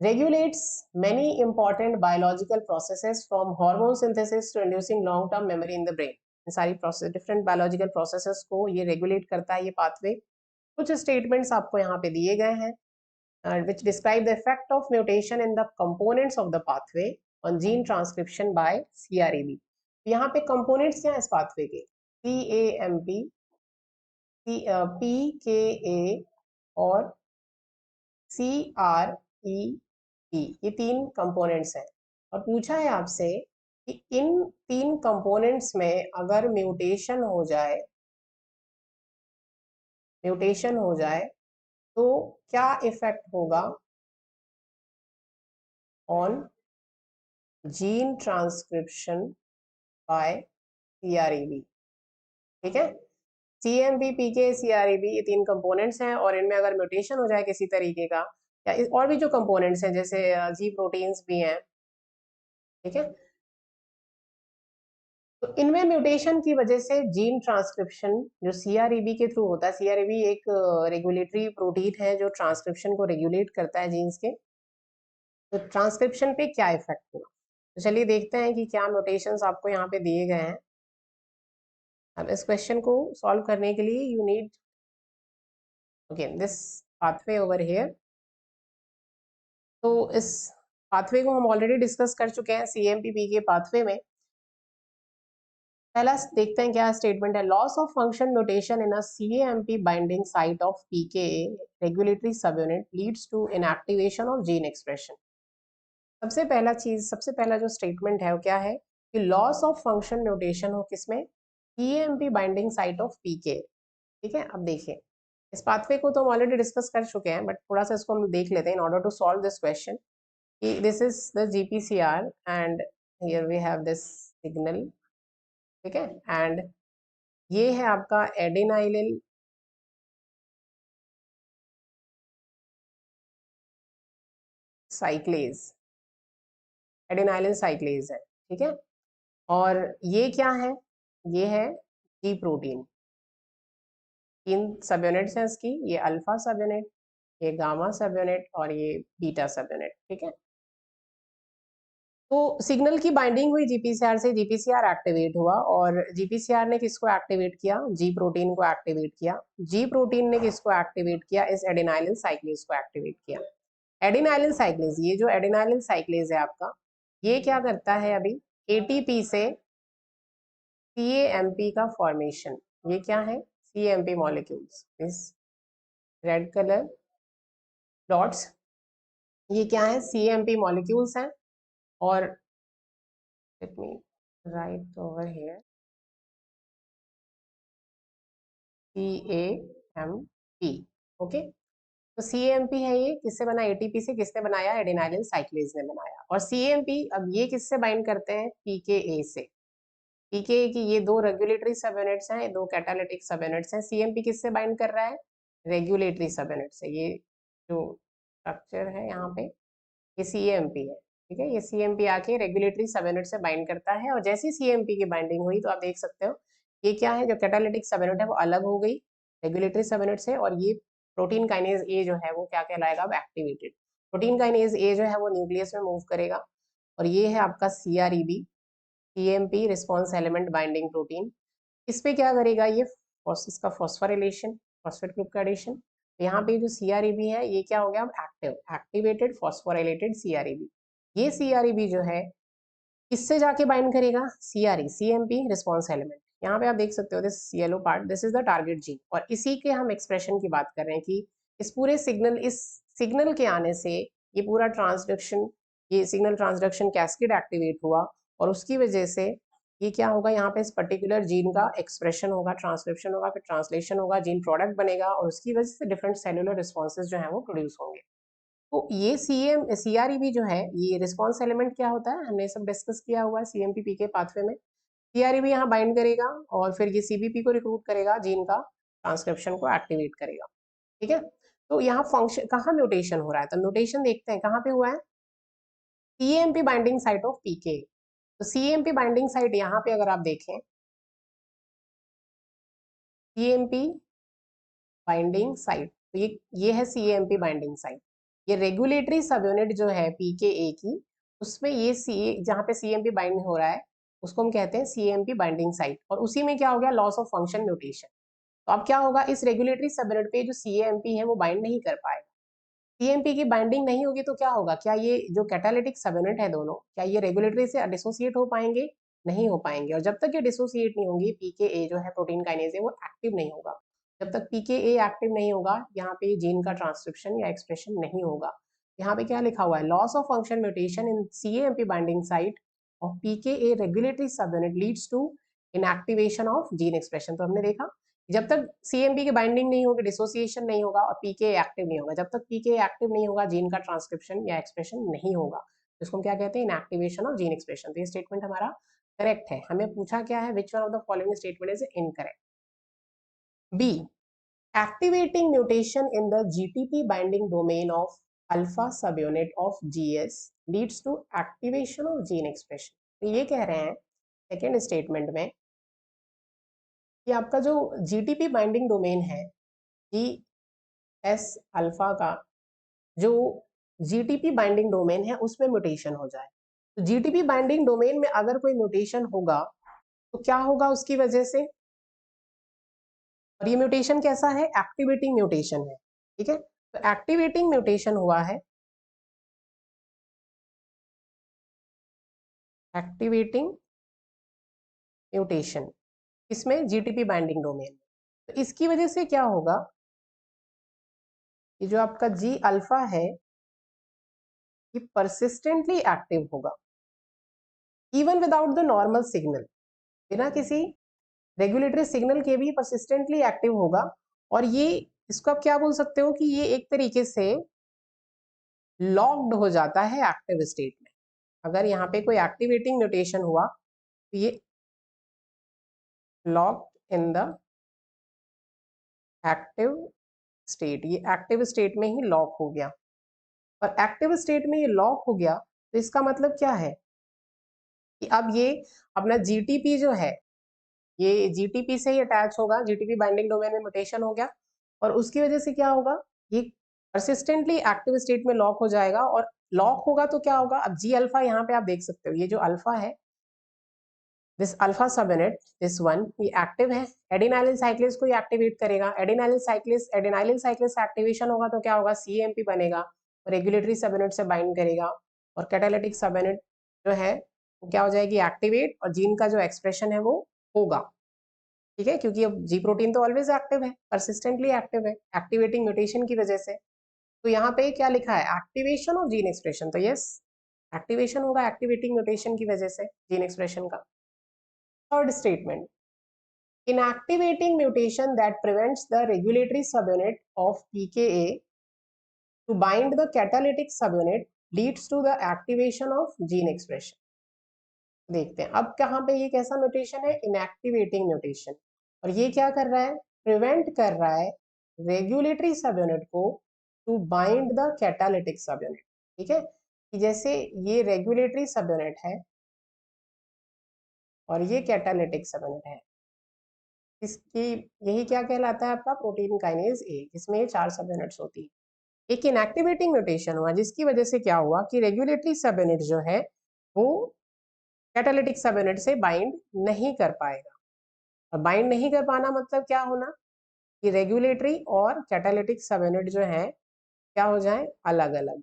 regulates many important biological processes from hormone synthesis to inducing long term memory in the brain। सारी प्रोसेस, डिफरेंट बायोलॉजिकल प्रोसेसेस को ये रेगुलेट करता है ये पाथवे। कुछ स्टेटमेंट्स आपको यहाँ पे दिए गए हैं which describe the effect of mutation in the components of the pathway on gene transcription by CREB। यहाँ पे कंपोनेंट्स क्या है इस पाथवे के, CAMP, PKA और CREB, ये 3 कंपोनेंट्स हैं। और पूछा है आपसे कि इन 3 कंपोनेंट्स में अगर म्यूटेशन हो जाए तो क्या इफेक्ट होगा on gene transcription by CREB, ठीक है। CAMP, PK, CREB ये 3 कंपोनेंट्स हैं, और इनमें अगर म्यूटेशन हो जाए किसी तरीके का, या और भी जो कंपोनेंट्स हैं जैसे जी प्रोटीन्स भी हैं, ठीक है। तो इनमें म्यूटेशन की वजह से जीन ट्रांसक्रिप्शन जो CREB के थ्रू होता है, CREB एक रेगुलेटरी प्रोटीन है जो ट्रांसक्रिप्शन को रेगुलेट करता है जीन्स के, तो ट्रांसक्रिप्शन पे क्या इफेक्ट होगा। तो चलिए देखते हैं कि क्या म्यूटेशंस आपको यहाँ पे दिए गए हैं। अब इस क्वेश्चन को सॉल्व करने के लिए you need again this pathway over here. तो इस पाथवे को हम ऑलरेडी डिस्कस कर चुके हैं CAMP-PK पाथवे में। पहला देखते हैं क्या स्टेटमेंट है, loss of function mutation in a CAMP binding site of PKA regulatory subunit leads to inactivation of gene expression. सबसे पहला जो स्टेटमेंट है वो क्या है कि लॉस ऑफ फंक्शन म्यूटेशन हो किसमें, CAMP binding site of PK, ठीक है। अब देखिए इस पाथवे को तो हम ऑलरेडी डिस्कस कर चुके हैं, बट थोड़ा सा इसको हम देख लेते हैं in order to solve this question. This is the GPCR and here we have this signal, ठीक है, एंड ये है आपका एडेनाइलिल साइक्लेज, एडेनाइलिल साइक्लेज है, ठीक है। और ये क्या है, ये है जी प्रोटीन। 3 सब यूनिट्स हैं इसकी, ये अल्फा सब यूनिट, ये गामा सब यूनिट और ये बीटा सब यूनिट, ठीक है। तो सिग्नल की बाइंडिंग हुई जीपीसीआर से, जीपीसीआर एक्टिवेट हुआ और जीपीसीआर ने किसको एक्टिवेट किया, जी प्रोटीन को एक्टिवेट किया। जी प्रोटीन ने किसको एक्टिवेट किया, इस एडेनाइलिल साइक्लेज को एक्टिवेट किया। एडेनाइलिल साइक्लेज, ये जो एडेनाइलिल साइक्लेज है आपका, ये क्या करता है, अभी एटीपी से सीएएमपी का फॉर्मेशन, ये क्या है, सीएमपी मॉलिक्यूल्स, इस रेड कलर डॉट्स, ये क्या है, सीएमपी मॉलिक्यूल्स हैं। और let me right over here CAMP, okay. तो CAMP है, ये किससे बना, एटीपी से, किसने बनाया, एडेनाइलिल साइक्लेज ने बनाया। और CAMP अब ये किससे बाइंड करते हैं, PKA से। PKA की ये 2 रेगुलेटरी सब यूनिट्स हैं, 2 कैटालिटिक सब यूनिट्स हैं। CAMP किससे बाइंड कर रहा है, रेगुलेटरी सब यूनिट से। ये जो स्ट्रक्चर है यहाँ पे, ये CAMP है, ठीक है। ये CAMP आके रेगुलेटरी सब यूनिट से बाइंड करता है और जैसी CAMP की बाइंडिंग हुई तो आप देख सकते हो ये क्या है, जो कैटालिटिक सब यूनिट है वो अलग हो गई रेगुलेटरी सब यूनिट से, और ये प्रोटीन काइनेज ए जो है वो क्या कहलाएगा, अब एक्टिवेटेड। प्रोटीन काइनेज ए जो है वो न्यूक्लियस में मूव करेगा। और ये है आपका CREB, CAMP response element binding protein. इस पे क्या करेगा, ये इसका फॉस्फोरिलेशन, फॉस्फेट ग्रुप का एडिशन। यहाँ पे जो CREB है ये क्या हो गया, अब एक्टिव, एक्टिवेटेड फॉस्फोराइलेटेड CREB। ये CREB जो है किससे जाके बाइंड करेगा, CMP रिस्पॉन्स एलिमेंट। यहाँ पे आप देख सकते हो this yellow part, this is the target gene. और इसी के हम एक्सप्रेशन की बात कर रहे हैं कि इस पूरे सिग्नल, इस सिग्नल के आने से ये पूरा ट्रांसडक्शन, ये सिग्नल ट्रांसडक्शन कैस्केड एक्टिवेट हुआ और उसकी वजह से ये क्या होगा, यहाँ पे इस पर्टिकुलर जीन का एक्सप्रेशन होगा, ट्रांसक्रिप्शन होगा, फिर ट्रांसलेशन होगा, जीन प्रोडक्ट बनेगा और उसकी वजह से डिफरेंट सेलुलर रिस्पॉन्सेज जो है वो प्रोड्यूस होंगे। तो ये CREB जो है, ये रिस्पॉन्स एलिमेंट क्या होता है, हमने सब डिस्कस किया हुआ है CMP PK पाथवे में। CREB यहाँ बाइंड करेगा और फिर ये CBP को रिक्रूट करेगा, जीन का ट्रांसक्रिप्शन को एक्टिवेट करेगा, ठीक है। तो यहाँ फंक्शन कहाँ म्यूटेशन हो रहा है, तो म्यूटेशन देखते हैं कहाँ पे हुआ है, CMP binding site of PK। तो CMP बाइंडिंग साइट यहाँ पे अगर आप देखें, CMP बाइंडिंग साइट, तो ये है CMP बाइंडिंग साइट। ये रेगुलेटरी सब यूनिट जो है PKA की, उसमें ये जहाँ पे CMP बाइंड हो रहा है उसको हम कहते हैं CMP बाइंडिंग साइट। और उसी में क्या हो गया, लॉस ऑफ फंक्शन म्यूटेशन। तो अब क्या होगा, इस रेगुलेटरी सब यूनिट पे जो CMP है वो बाइंड नहीं कर पाएगा। CMP की बाइंडिंग नहीं होगी तो क्या होगा, क्या ये जो कैटालिटिक सब यूनिट है दोनों, क्या ये रेगुलेटरी से डिसोसिएट हो पाएंगे, नहीं हो पाएंगे। और जब तक ये डिसोसिएट नहीं होंगी, PKA जो है प्रोटीन काइनेज है वो एक्टिव नहीं होगा। जब तक PKA एक्टिव नहीं होगा, यहाँ पे जीन का ट्रांसक्रिप्शन या एक्सप्रेशन नहीं होगा। यहाँ पे क्या लिखा हुआ है, loss of function mutation in CAMP binding site of PKA regulatory subunit leads to inactivation of gene expression. तो हमने देखा जब तक CMP की बाइंडिंग नहीं होगी, डिसोसिएशन नहीं होगा और PKA एक्टिव नहीं होगा। जब तक PKA एक्टिव नहीं होगा, जीन का ट्रांसक्रिप्शन या एक्सप्रेशन नहीं होगा। इसको हम क्या कहते हैं, इनएक्टिवेशन ऑफ जीन एक्सप्रेशन। तो ये स्टेटमेंट हमारा करेक्ट है। हमें पूछा क्या है, which one of the following statement is incorrect. B, activating mutation in the GTP binding domain of alpha subunit of GS leads to activation of gene expression। तो ये कह रहे हैं सेकेंड स्टेटमेंट में कि आपका जो GTP बाइंडिंग डोमेन है, GS अल्फा का जो GTP बाइंडिंग डोमेन है उसमें म्यूटेशन हो जाए। तो GTP बाइंडिंग डोमेन में अगर कोई म्यूटेशन होगा तो क्या होगा उसकी वजह से, और ये म्यूटेशन कैसा है, एक्टिवेटिंग म्यूटेशन है, ठीक है। तो एक्टिवेटिंग म्यूटेशन हुआ है, एक्टिवेटिंग म्यूटेशन इसमें GTP बाइंडिंग डोमेन। तो इसकी वजह से क्या होगा, ये जो आपका G अल्फा है ये परसिस्टेंटली एक्टिव होगा even without the normal signal, बिना किसी रेगुलेटरी सिग्नल के भी परसिस्टेंटली एक्टिव होगा। और ये इसको आप क्या बोल सकते हो कि ये एक तरीके से लॉक्ड हो जाता है एक्टिव स्टेट में। अगर यहाँ पे कोई एक्टिवेटिंग म्यूटेशन हुआ तो ये locked in the active state, ये एक्टिव स्टेट में ही लॉक हो गया। और एक्टिव स्टेट में ये लॉक हो गया तो इसका मतलब क्या है कि अब ये अपना जीटीपी जो है ये जीटीपी से ही अटैच होगा, जीटीपी बाइंडिंग डोमेन में म्यूटेशन हो गया और उसकी वजह से क्या होगा, ये परसिस्टेंटली एक्टिव स्टेट में लॉक हो जाएगा। और लॉक होगा तो क्या होगा, अब जी अल्फा यहाँ पे आप देख सकते हो, ये जो अल्फा है, दिस अल्फा सब यूनिट, दिस वन, ये एक्टिव है, एडेनाइलिन साइक्लेस को ये एक्टिवेट करेगा। एडेनाइलिन साइक्लेस एक्टिवेशन होगा तो क्या होगा, सीएमपी बनेगा और रेगुलेटरी सब यूनिट से बाइंड करेगा और कैटालिटिक सब यूनिट जो है वो क्या हो जाएगी, एक्टिवेट, और जीन का जो एक्सप्रेशन है वो होगा। ठीक है, क्योंकि अब जी प्रोटीन तो ऑलवेज एक्टिव है, परसिस्टेंटली एक्टिव है एक्टिवेटिंग म्यूटेशन की वजह से। तो यहाँ पे क्या लिखा है, एक्टिवेशन ऑफ जीन एक्सप्रेशन, तो यस एक्टिवेशन होगा एक्टिवेटिंग म्यूटेशन की वजह से जीन एक्सप्रेशन का। Third statement, inactivating mutation that prevents the regulatory subunit of PKA to bind the catalytic subunit leads to the activation of gene expression। देखते हैं अब कहाँ पे ये कैसा म्यूटेशन है, इनएक्टिवेटिंग म्यूटेशन, और ये क्या कर रहा है, प्रिवेंट कर रहा है रेगुलेटरी सबयूनिट को to bind the catalytic subunit. ठीक है, कि जैसे ये रेगुलेटरी सबयूनिट है और ये कैटालिटिक सबयूनिट है, इसकी यही क्या कहलाता है आपका, प्रोटीन काइनेज ए, जिसमें ये 4 सब यूनिट्स होती है। एक इनएक्टिवेटिंग म्यूटेशन हुआ जिसकी वजह से क्या हुआ कि रेगुलेटरी सब यूनिट जो है वो कैटालिटिक सब यूनिट से बाइंड नहीं कर पाएगा। और बाइंड नहीं कर पाना मतलब क्या होना कि रेगुलेटरी और कैटालिटिक सब यूनिट जो है क्या हो जाए, अलग अलग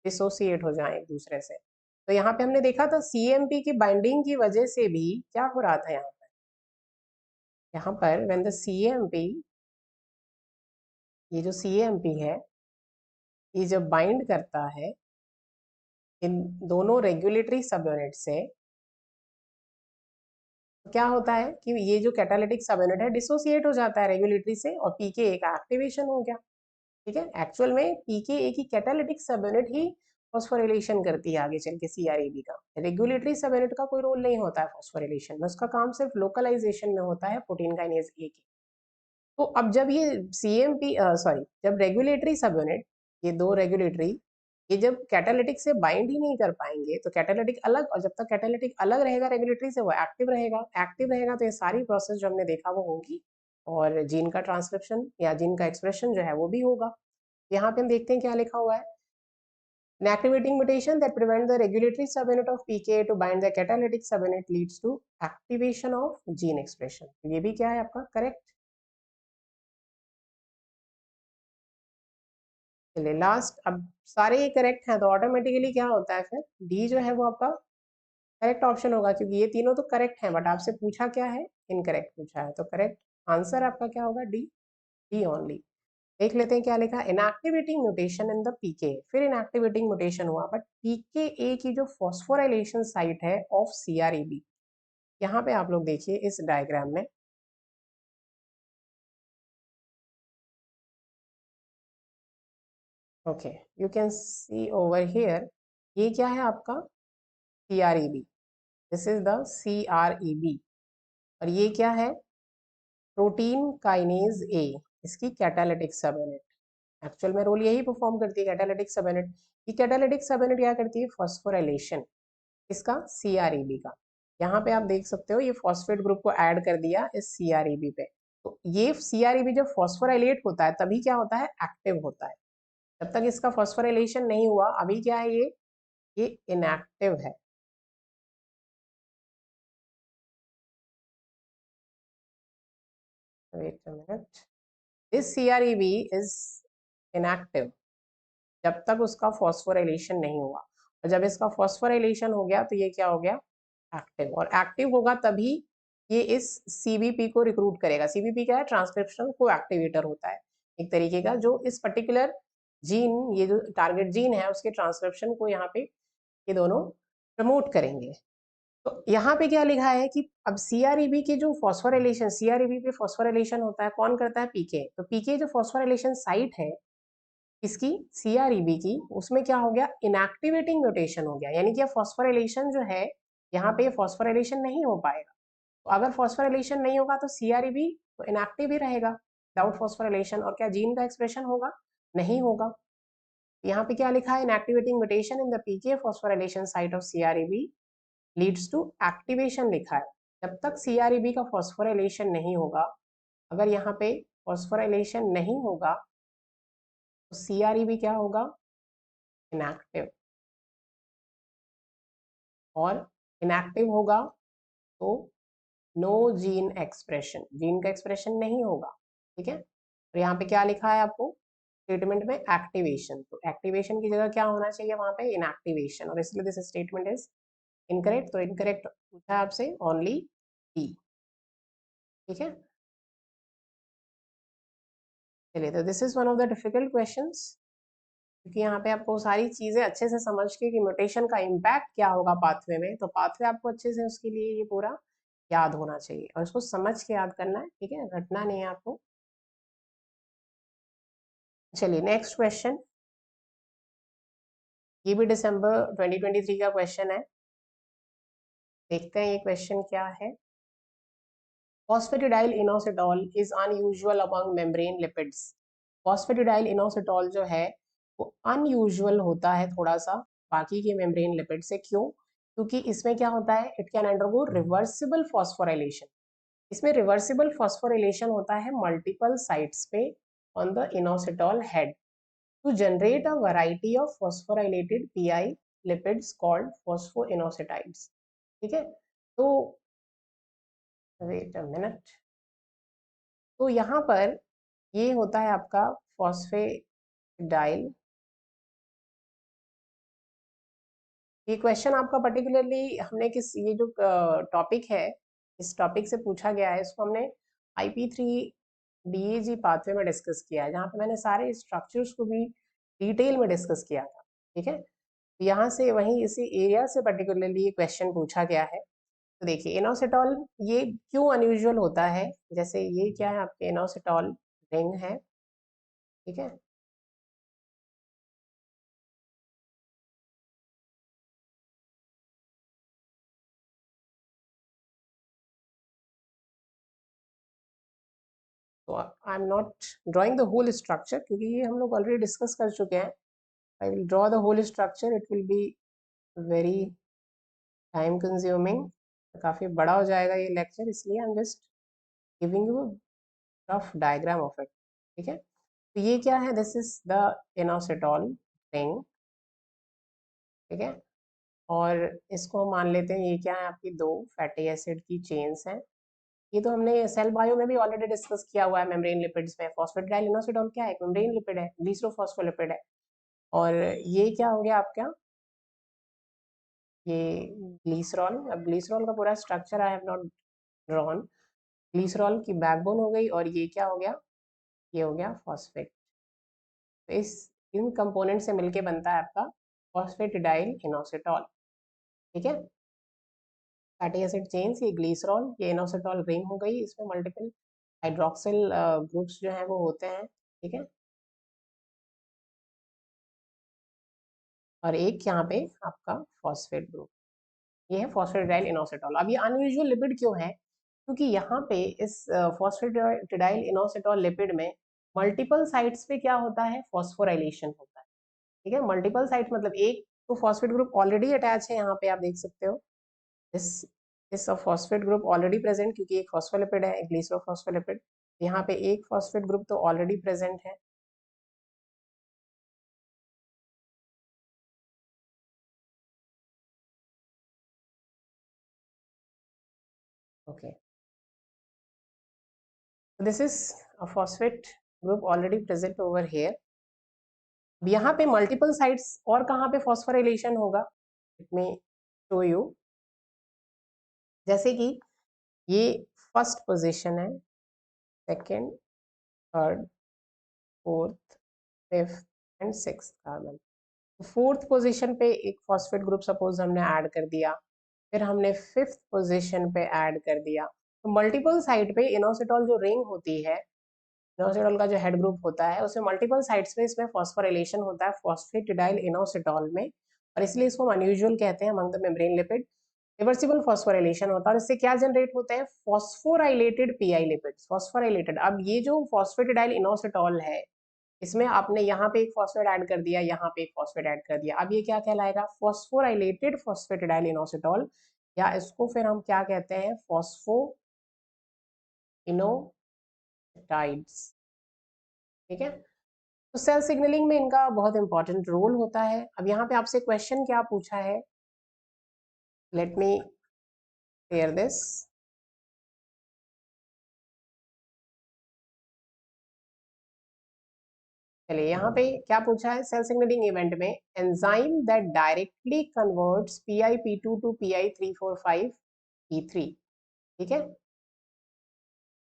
डिसोसिएट हो जाए एक दूसरे से। तो यहाँ पे हमने देखा था सीएमपी की बाइंडिंग की वजह से भी क्या हो रहा था, यहाँ पर व्हेन द सीएमपी, ये जो सीएमपी है ये जब बाइंड करता है इन दोनों रेगुलेटरी सब यूनिट से, तो क्या होता है कि ये जो कैटालिटिक सब यूनिट है डिसोसिएट हो जाता है रेगुलेटरी से और पीकेए का एक्टिवेशन हो गया। ठीक है, एक्चुअल में पीकेए की कैटालिटिक सब यूनिट ही फॉस्फोरिलेशन करती है आगे चल के सीआरईबी का, रेगुलेटरी सब यूनिट का कोई रोल नहीं होता है फॉस्फोरिलेशन में, उसका काम सिर्फ लोकलाइजेशन में होता है प्रोटीन काइनेज ए की। तो अब जब ये सीएमपी सॉरी जब रेगुलेटरी सब यूनिट, ये दो रेगुलेटरी, ये जब कैटालिटिक से बाइंड ही नहीं कर पाएंगे तो कैटालिटिक अलग, और जब तक कैटालिटिक अलग रहेगा रेगुलेटरी से वो एक्टिव रहेगा, एक्टिव रहेगा तो ये सारी प्रोसेस जो हमने देखा वो होगी और जीन का ट्रांसक्रिप्शन या जीन का एक्सप्रेशन जो है वो भी होगा। यहाँ पे हम देखते हैं क्या लिखा हुआ है, an activating mutation that prevents the regulatory subunit of PKA to bind the catalytic subunit leads to activation of gene expression। ये भी क्या है आपका करेक्ट। चलिए लास्ट, अब सारे ही करेक्ट हैं तो ऑटोमेटिकली क्या होता है फिर डी जो है वो आपका करेक्ट ऑप्शन होगा, क्योंकि ये तीनों तो करेक्ट हैं बट आपसे पूछा क्या है, इनकरेक्ट पूछा है, तो करेक्ट आंसर आपका क्या होगा, डी, डी ओनली। देख लेते हैं क्या लिखा, इनएक्टिवेटिंग म्यूटेशन इन द पीके, फिर इनएक्टिवेटिंग म्यूटेशन हुआ बट पीकेए की जो फॉस्फोराइलेशन साइट है ऑफ सीआरईबी, यहाँ पे आप लोग देखिए इस डायग्राम में, okay you can see over here, ये क्या है आपका सीआरईबी, दिस इज द सीआरईबी, और ये क्या है प्रोटीन काइनेज ए, इसकी कैटालिटिक सब यूनिट, एक्चुअल में रोल यही परफॉर्म करती है कैटालिटिक सब यूनिट। ये कैटालिटिक सब यूनिट क्या करती है, फॉस्फोराइलेशन, इसका सीआरईबी का। यहाँ पे आप देख सकते हो ये फॉस्फेट ग्रुप को ऐड कर दिया इस सीआरईबी पे, तो ये सीआरईबी जब फॉस्फोराइलेट होता है तभी क्या होता है, एक्टिव होता है। जब तक इसका फॉस्फोराइलेशन नहीं हुआ अभी क्या है, ये इनएक्टिव है। Wait a minute, this CREB is inactive जब तक उसका फॉस्फोराइलेशन नहीं हुआ, और जब इसका फॉस्फोराइलेशन हो गया तो ये क्या हो गया, एक्टिव, और एक्टिव होगा तभी ये इस सीबीपी को रिक्रूट करेगा। सीबीपी क्या है, ट्रांसक्रिप्शनल को एक्टिवेटर होता है एक तरीके का, जो इस पर्टिकुलर जीन, ये जो टारगेट जीन है उसके ट्रांसक्रिप्शन को यहाँ पे ये दोनों प्रमोट करेंगे। तो यहाँ पे क्या लिखा है कि अब सीआरईबी की जो फॉस्फोराइलेशन, सीआरईबी पे फॉस्फोराइलेशन होता है, कौन करता है, पीके, तो पीके जो फॉस्फोराइलेशन साइट है इसकी सीआरईबी की, उसमें क्या हो गया, इनएक्टिवेटिंग म्यूटेशन हो गया, यानी कि फॉस्फोराइलेशन जो है यहाँ पे फॉस्फोराइलेशन नहीं हो पाएगा। तो अगर फॉस्फोराइलेशन नहीं होगा तो CREB तो इनएक्टिव ही रहेगा विदाउट फॉस्फोराइलेशन। और क्या जीन का एक्सप्रेशन होगा? नहीं होगा। यहाँ पे क्या लिखा है? Inactivating mutation in the PK phosphorylation site of CREB leads to activation लिखा है। जब तक CREB का फॉस्फोराइलेशन नहीं होगा, अगर यहाँ पे फॉस्फोराइलेशन नहीं होगा तो CREB क्या होगा? इनएक्टिव। और इनएक्टिव होगा तो नो जीन एक्सप्रेशन, जीन का एक्सप्रेशन नहीं होगा। ठीक है, और यहाँ पे क्या लिखा है आपको स्टेटमेंट में? एक्टिवेशन। तो एक्टिवेशन की जगह क्या होना चाहिए वहां पे? इनएक्टिवेशन। और इसलिए दिस स्टेटमेंट इज इनकरेक्ट। तो इनकरेक्ट पूछा आपसे ओनली डी। ठीक है, चलिए, तो this is one of the difficult questions, क्योंकि यहाँ पे आपको सारी चीजें अच्छे से समझ के कि म्यूटेशन का इम्पैक्ट क्या होगा पाथवे में, तो पाथवे आपको अच्छे से उसके लिए ये पूरा याद होना चाहिए और उसको समझ के याद करना है। ठीक है, रटना नहीं है आपको। चलिए नेक्स्ट क्वेश्चन, ये भी दिसंबर 2023 का क्वेश्चन है। देखते हैं ये क्वेश्चन क्या है। Phosphatidyl inositol is unusual among membrane lipids. Phosphatidyl inositol जो है वो अनयूजुअल होता है थोड़ा सा बाकी के मेम्ब्रेन लिपिड से। क्यों? क्योंकि इसमें क्या होता है? It can undergo reversible phosphorylation. इसमें रिवर्सिबल फॉस्फोराइलेशन होता है मल्टीपल साइट्स पे on the inositol head to generate a variety of phosphorylated PI lipids called phosphoinositides। ठीक है, तो वेट अ मिनट, तो यहाँ पर ये होता है आपका फॉस्फेटिडाइल। ये क्वेश्चन आपका पर्टिकुलरली हमने किस, ये जो टॉपिक है इस टॉपिक से पूछा गया है, इसको हमने IP3 DAG पाथवे में डिस्कस किया है, जहाँ पे मैंने सारे स्ट्रक्चर्स को भी डिटेल में डिस्कस किया था। ठीक है, यहाँ से वहीं इसी एरिया से पर्टिकुलरली ये क्वेश्चन पूछा गया है। तो देखिए इनोसिटॉल ये क्यों अनयूजुअल होता है? जैसे ये क्या है आपके इनोसिटॉल रिंग है। ठीक है, तो I am not drawing the whole structure क्योंकि ये हम लोग ऑलरेडी डिस्कस कर चुके हैं। I will draw the whole structure, it will be very time consuming, काफ़ी बड़ा हो जाएगा ये लेक्चर, इसलिए I am just giving you rough diagram of it. ठीक है, तो ये क्या है? This is the inositol ring. ठीक है, और इसको हम मान लेते हैं ये क्या है आपकी दो फैटी एसिड की चेन्स हैं। ये तो हमने सेल बायो में भी ऑलरेडी डिस्कस किया हुआ है मेम्ब्रेन लिपिड्स में। फॉस्फेटिडाइल इनोसिटॉल क्या है? मेम्ब्रेन लिपिड है, ग्लिसरोफॉस्फोलिपिड है। और ये क्या हो गया आपका? ये ग्लिसरॉल। अब ग्लिसरॉल का पूरा structure I have not drawn. Glycerol की बैकबोन हो गई और ये क्या हो गया? ये हो गया फॉस्फेट। तो इस इन कंपोनेंट से मिलके बनता है आपका फॉस्फेटिडाइल इनोसिटॉल। ठीक है, फैटी एसिड चेन्स, ये ग्लिसरॉल, ये इनोसिटॉल रिंग हो गई, इसमें मल्टीपल हाइड्रोक्सिल ग्रुप्स जो हैं वो होते हैं। ठीक है, और एक यहाँ पे आपका फॉस्फेट ग्रुप, ये है फॉस्फेटिडाइल इनोसिटॉल। अब ये अनयूजुअल लिपिड क्यों है? क्योंकि यहाँ पे इस फॉस्फेटिडाइल इनोसिटॉल लिपिड में मल्टीपल साइट्स पे क्या होता है? फॉस्फोराइलेशन होता है। ठीक है, मल्टीपल साइट मतलब एक तो फॉस्फेट ग्रुप ऑलरेडी अटैच है, यहाँ पे आप देख सकते हो दिस इस फॉस्फेट ग्रुप ऑलरेडी प्रेजेंट, क्योंकि एक फॉस्फोलिपिड है, एक ग्लिसरोफॉस्फोलिपिड। यहाँ पे एक फॉस्फेट ग्रुप तो ऑलरेडी प्रेजेंट है। Okay, this is a phosphate group already present over here. यहाँ पे मल्टीपल साइट्स और कहाँ पे फॉस्फोराइलेशन होगा? Let me show you. जैसे कि ये फर्स्ट पोजीशन है, second, third, fourth, fifth and sixth carbon. Fourth position पे एक फॉस्फेट ग्रुप सपोज हमने ऐड कर दिया, फिर हमने फिफ्थ पोजीशन पे ऐड कर दिया। तो मल्टीपल साइट पे इनोसिटॉल जो रिंग होती है, इनोसिटॉल का जो हेड ग्रुप होता है, उसमें मल्टीपल साइट्स पे इसमें फॉस्फोराइलेशन होता है फॉस्फेटिडाइल इनोसिटॉल में, और इसलिए इसको हम अनयूजुअल कहते हैं among the membrane lipid. Reversible phosphorylation होता है और इससे क्या जनरेट होते हैं, फॉस्फोराइलेटेड पीआई लिपिड्स, फॉस्फोराइलेटेड। अब ये जो फॉस्फेटिडाइल इनोसिटॉल है, इसमें आपने यहाँ पे एक फॉस्फेट ऐड कर दिया, यहाँ पे एक फॉस्फेट ऐड कर दिया, अब ये क्या कहलाएगा, फॉस्फोराइलेटेड फॉस्फेटिडाइल इनोसिटॉल, या इसको फिर हम क्या कहते हैं, फॉस्फोइनोसिटाइड्स। ठीक है, तो सेल सिग्नलिंग में इनका बहुत इंपॉर्टेंट रोल होता है। अब यहाँ पे आपसे क्वेश्चन क्या पूछा है, लेट मी क्लियर दिस। चलिए यहाँ पे क्या पूछा है, सेल सिग्नलिंग इवेंट में enzyme that directly converts PIP2 to PI345P3। ठीक है,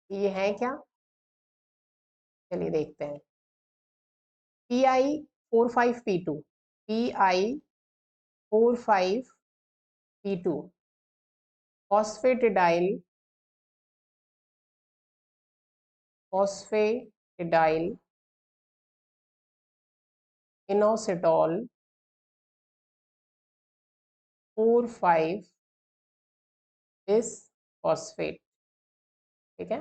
ये है क्या, चलिए देखते हैं। PI45P2, PI45P2 phosphatidyl inositol 4,5 bisphosphate. ठीक है,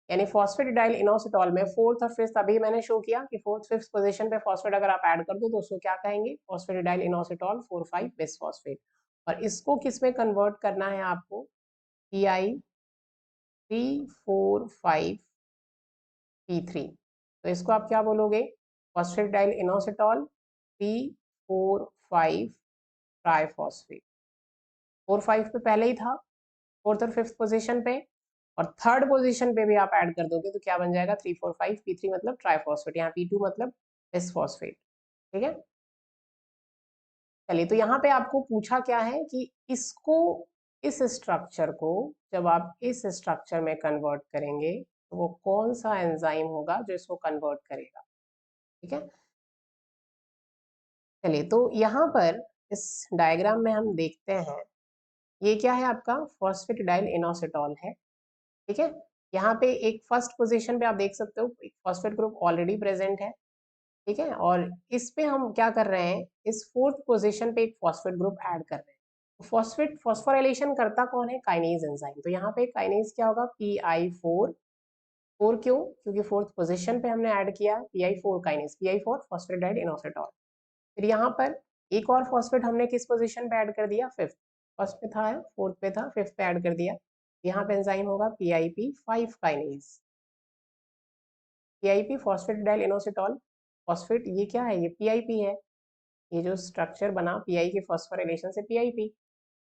यानी फॉस्फेटिडाइल इनोसिटॉल में फोर्थ और फिफ्थ, अभी मैंने शो किया कि फोर्थ फिफ्थ पोजीशन पे फॉस्फेट अगर आप ऐड कर दो तो उसको क्या कहेंगे, फॉस्फेटिडाइल इनोसिटॉल 4,5 बिसफॉस्फेट। और इसको किस में कन्वर्ट करना है आपको, PI345P3। तो इसको आप क्या बोलोगे, फॉस्फेटिडाइल इनोसिटॉल 3,4,5 ट्राइफॉस्फेट। 4,5 पे पहले ही था, फोर्थ और फिफ्थ पोजीशन पे, और थर्ड पोजीशन पे भी आप ऐड कर दोगे तो क्या बन जाएगा, 3,4,5 P3 मतलब ट्राइफॉस्फेट, यहाँ P2 मतलब बिसफॉस्फेट। ठीक है, चलिए तो यहाँ पे आपको पूछा क्या है कि इसको, इस स्ट्रक्चर को जब आप इस स्ट्रक्चर में कन्वर्ट करेंगे तो वो कौन सा एंजाइम होगा जो इसको कन्वर्ट करेगा। ठीक है, चलिए तो यहाँ पर इस डायग्राम में हम देखते हैं, ये क्या है आपका, फॉस्फेटिडाइल इनोसिटॉल है। ठीक है, यहाँ पे एक फर्स्ट पोजीशन पे आप देख सकते हो एक फॉस्फेट ग्रुप ऑलरेडी प्रेजेंट है। ठीक है, और इस पे हम क्या कर रहे हैं, इस फोर्थ पोजीशन पे एक फॉस्फेट ग्रुप ऐड कर रहे हैं। फॉस्फेट फॉस्फोराइलेशन करता कौन है, काइनेज एंजाइम। तो यहाँ पे काइनेज क्या होगा, PI4। फोर क्यों, क्योंकि फोर्थ पोजीशन पे हमने ऐड किया PI4 kinase, PI4 phosphatidyl inositol. फिर यहाँ पर एक और फॉस्फेट हमने किस पोजीशन पे ऐड कर दिया, फिफ्थ। फर्स्ट पे था, फोर्थ पे था, फिफ्थ पे ऐड कर दिया। यहाँ पे एंजाइम होगा PIP5 kinase, PIP phosphatidyl inositol phosphate, ये क्या है, ये PIP है, ये जो स्ट्रक्चर बना PI के फॉस्फोराइलेशन से PIP।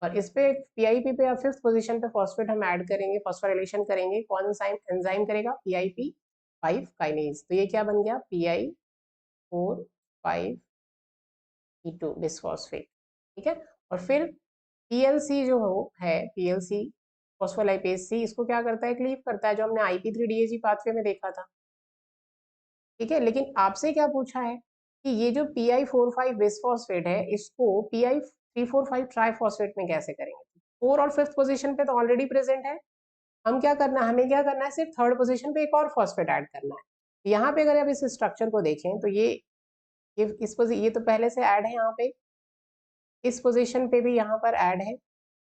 और इस पे PIP पे फिफ्थ पोजीशन पे फॉस्फेट हम ऐड करेंगे, फॉस्फोराइलेशन करेंगे, कौन सा एंजाइम करेगा, PIP5 काइनेज। तो ये क्या बन गया, PI4,5P2 बिसफॉस्फेट। ठीक है, और फिर PLC जो है, PLC फॉस्फोलाइपेज सी, इसको क्या करता है, क्लीव करता है, जो हमने IP3DAG पाथवे में देखा था। ठीक है, लेकिन आपसे क्या पूछा है कि ये जो PI45 बिसफॉस्फेट है, इसको PI345 ट्राइफॉस्फेट में कैसे करेंगे। फोर और फिफ्थ पोजीशन पे तो ऑलरेडी प्रेजेंट है, हम क्या करना है, हमें क्या करना है, सिर्फ थर्ड पोजीशन पे एक और फॉस्फेट ऐड करना है। यहाँ पे अगर आप इस स्ट्रक्चर को देखें तो ये तो पहले से ऐड है, यहाँ पे इस पोजीशन पे भी यहाँ पर ऐड है,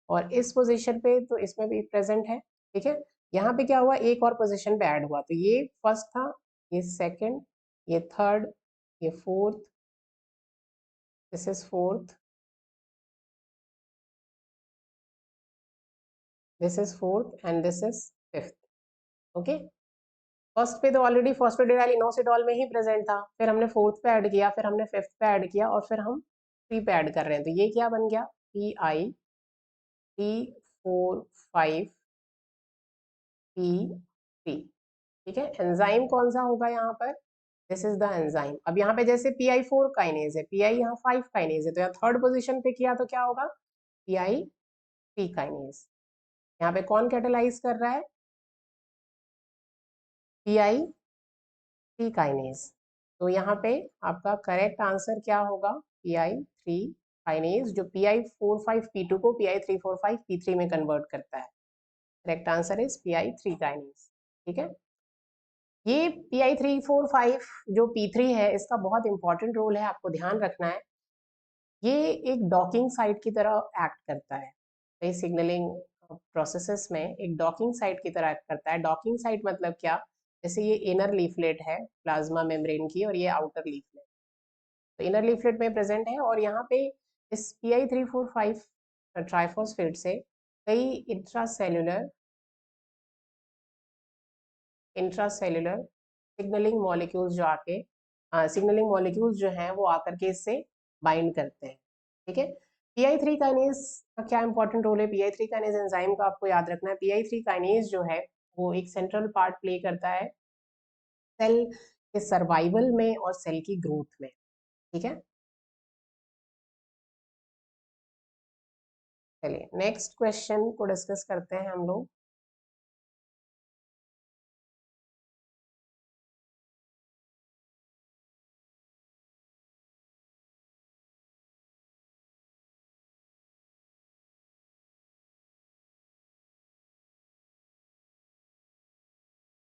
और इस पोजीशन पे तो इसमें भी प्रेजेंट है। ठीक है, यहाँ पे क्या हुआ, एक और पोजीशन पे ऐड हुआ, तो ये फर्स्ट था, ये सेकंड, ये थर्ड, ये fourth, this is fourth, this is fourth and this is fifth. Okay, first पे तो ऑलरेडी फॉस्फेटिडाइल इनोसिटॉल में ही प्रेजेंट था, फिर हमने फोर्थ पे ऐड किया, फिर हमने फिफ्थ पे ऐड किया, और फिर हम थ्री पे ऐड कर रहे हैं। तो ये क्या बन गया, PI345P3। ठीक है, एंजाइम कौन सा होगा यहाँ पर, दिस इज द एंजाइम। अब यहाँ पे जैसे PI4 काइनेज है, PI यहाँ 5 काइनेज है, तो यहाँ थर्ड पोजीशन पे किया तो क्या होगा, PI3 काइनेज। यहाँ पे कौन कैटेलाइज कर रहा है, PI3 काइनेज। तो यहाँ पे आपका करेक्ट आंसर क्या होगा, PI3 काइनेज, जो PI45P2 को PI345P3 में कन्वर्ट करता है। Correct answer is PI3 kinase. ठीक है, ये PI345 जो P3 है, इसका बहुत इंपॉर्टेंट रोल है, आपको ध्यान रखना है। ये एक डॉकिंग साइट की तरह एक्ट करता है। कई सिग्नलिंग प्रोसेसेस में एक डॉकिंग साइट की तरह एक्ट करता है। डॉकिंग साइट मतलब क्या, जैसे ये इनर लीफलेट है प्लाज्मा मेम्ब्रेन की और ये आउटर लीफलेट, तो इनर लीफलेट में प्रेजेंट है और यहाँ पे इस PI345 ट्राइफॉस्फेट से कई इंट्रासेल्युलर सिग्नलिंग मॉलिक्यूल्स जो आके सिग्नलिंग मॉलिक्यूल्स जो हैं वो आकर के इससे बाइंड करते हैं। ठीक है, PI3 काइनेज का क्या इंपॉर्टेंट रोल है? PI3 काइनेज एंजाइम का आपको याद रखना है। PI3 काइनेज जो है वो एक सेंट्रल पार्ट प्ले करता है सेल के सर्वाइवल में और सेल की ग्रोथ में। ठीक है, चलिए नेक्स्ट क्वेश्चन को डिस्कस करते हैं हम लोग।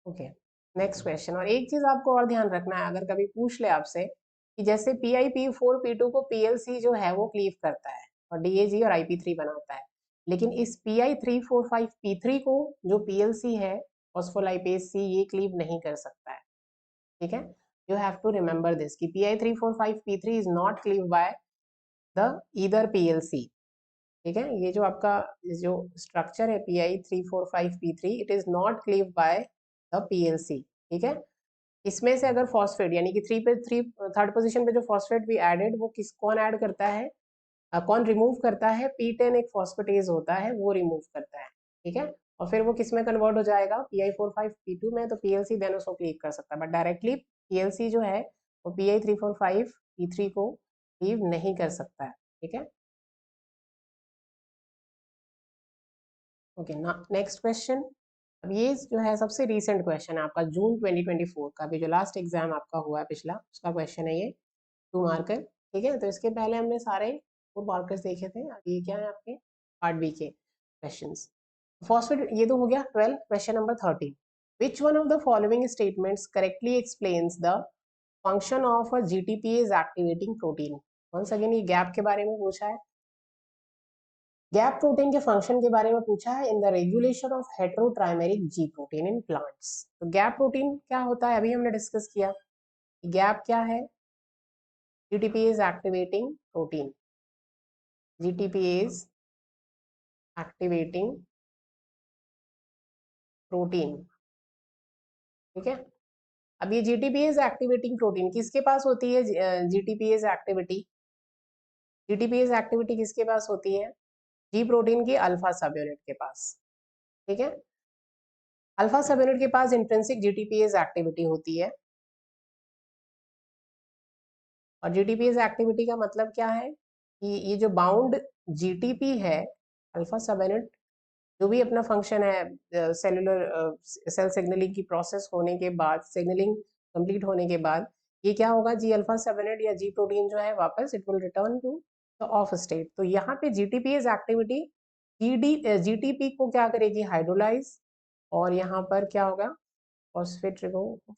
Okay, next question. और एक चीज आपको और ध्यान रखना है, अगर कभी पूछ ले आपसे कि जैसे PI P4 P2 को PLC जो है वो क्लीव करता है और DAG और IP3 बनाता है, लेकिन इस PI345P3 को जो PLC है फॉस्फोलाइपेज C ये क्लीव नहीं कर सकता है। ठीक है, you have to remember this कि PI345P3 is not cleave by the either PLC। ठीक है, ये जो आपका जो स्ट्रक्चर है PI345P3 it is not cleave by the PLC। ठीक है, इसमें से अगर फॉस्फेट यानी कि थर्ड पोजीशन पे जो फॉस्फेट भी एडेड वो कौन ऐड करता है, कौन रिमूव करता है? P10 एक फॉस्फेटेज होता है वो रिमूव करता है। ठीक है, और फिर वो किस में कन्वर्ट हो जाएगा? PI45P2 में, तो PLC देन उसको क्लीव कर सकता है, बट डायरेक्टली PLC जो है वो PI345P3 को क्लीव नहीं कर सकता है। ठीक है, ओके ना, नेक्स्ट क्वेश्चन। अब ये जो है सबसे रीसेंट क्वेश्चन है आपका जून 2024 का, भी जो लास्ट एग्जाम आपका हुआ है पिछला, उसका क्वेश्चन है ये, 2 मार्कर। ठीक है, तो इसके पहले हमने सारे 4 मार्कर्स देखे थे, अब ये क्या है आपके पार्ट बी के क्वेश्चंस। फॉस्फेट ये तो हो गया 12। Question number 13, which one of the following statements correctly explains the function of a GTPase activating protein. Once again ये गैप के बारे में पूछा है, गैप प्रोटीन के फंक्शन के बारे में पूछा है in the regulation of heterotrimeric G protein in plants. तो गैप प्रोटीन क्या होता है अभी हमने डिस्कस किया। गैप क्या है? GTPase activating protein, GTPase activating protein. ठीक है, अब ये GTPase एक्टिवेटिंग प्रोटीन किसके पास होती है? GTPase एक्टिविटी किसके पास होती है? जी प्रोटीन की अल्फा सब यूनिट के पास। ठीक है, अल्फा सब यूनिट के पास इंट्रिंसिक GTPase एक्टिविटी होती है। और GTPase एक्टिविटी का मतलब क्या है कि ये जो बाउंड GTP है अल्फा सब यूनिट, जो भी अपना फंक्शन है सेल सिग्नलिंग की प्रोसेस होने के बाद, सिग्नलिंग कंप्लीट होने के बाद ये क्या होगा? जी अल्फा सब यूनिट या जी प्रोटीन जो है वापस it will return to the off state. तो यहाँ पे GTPase एक्टिविटी GTP को क्या करेगी? हाइड्रोलाइज, और यहाँ पर क्या होगा? फॉस्फेट रिमूव,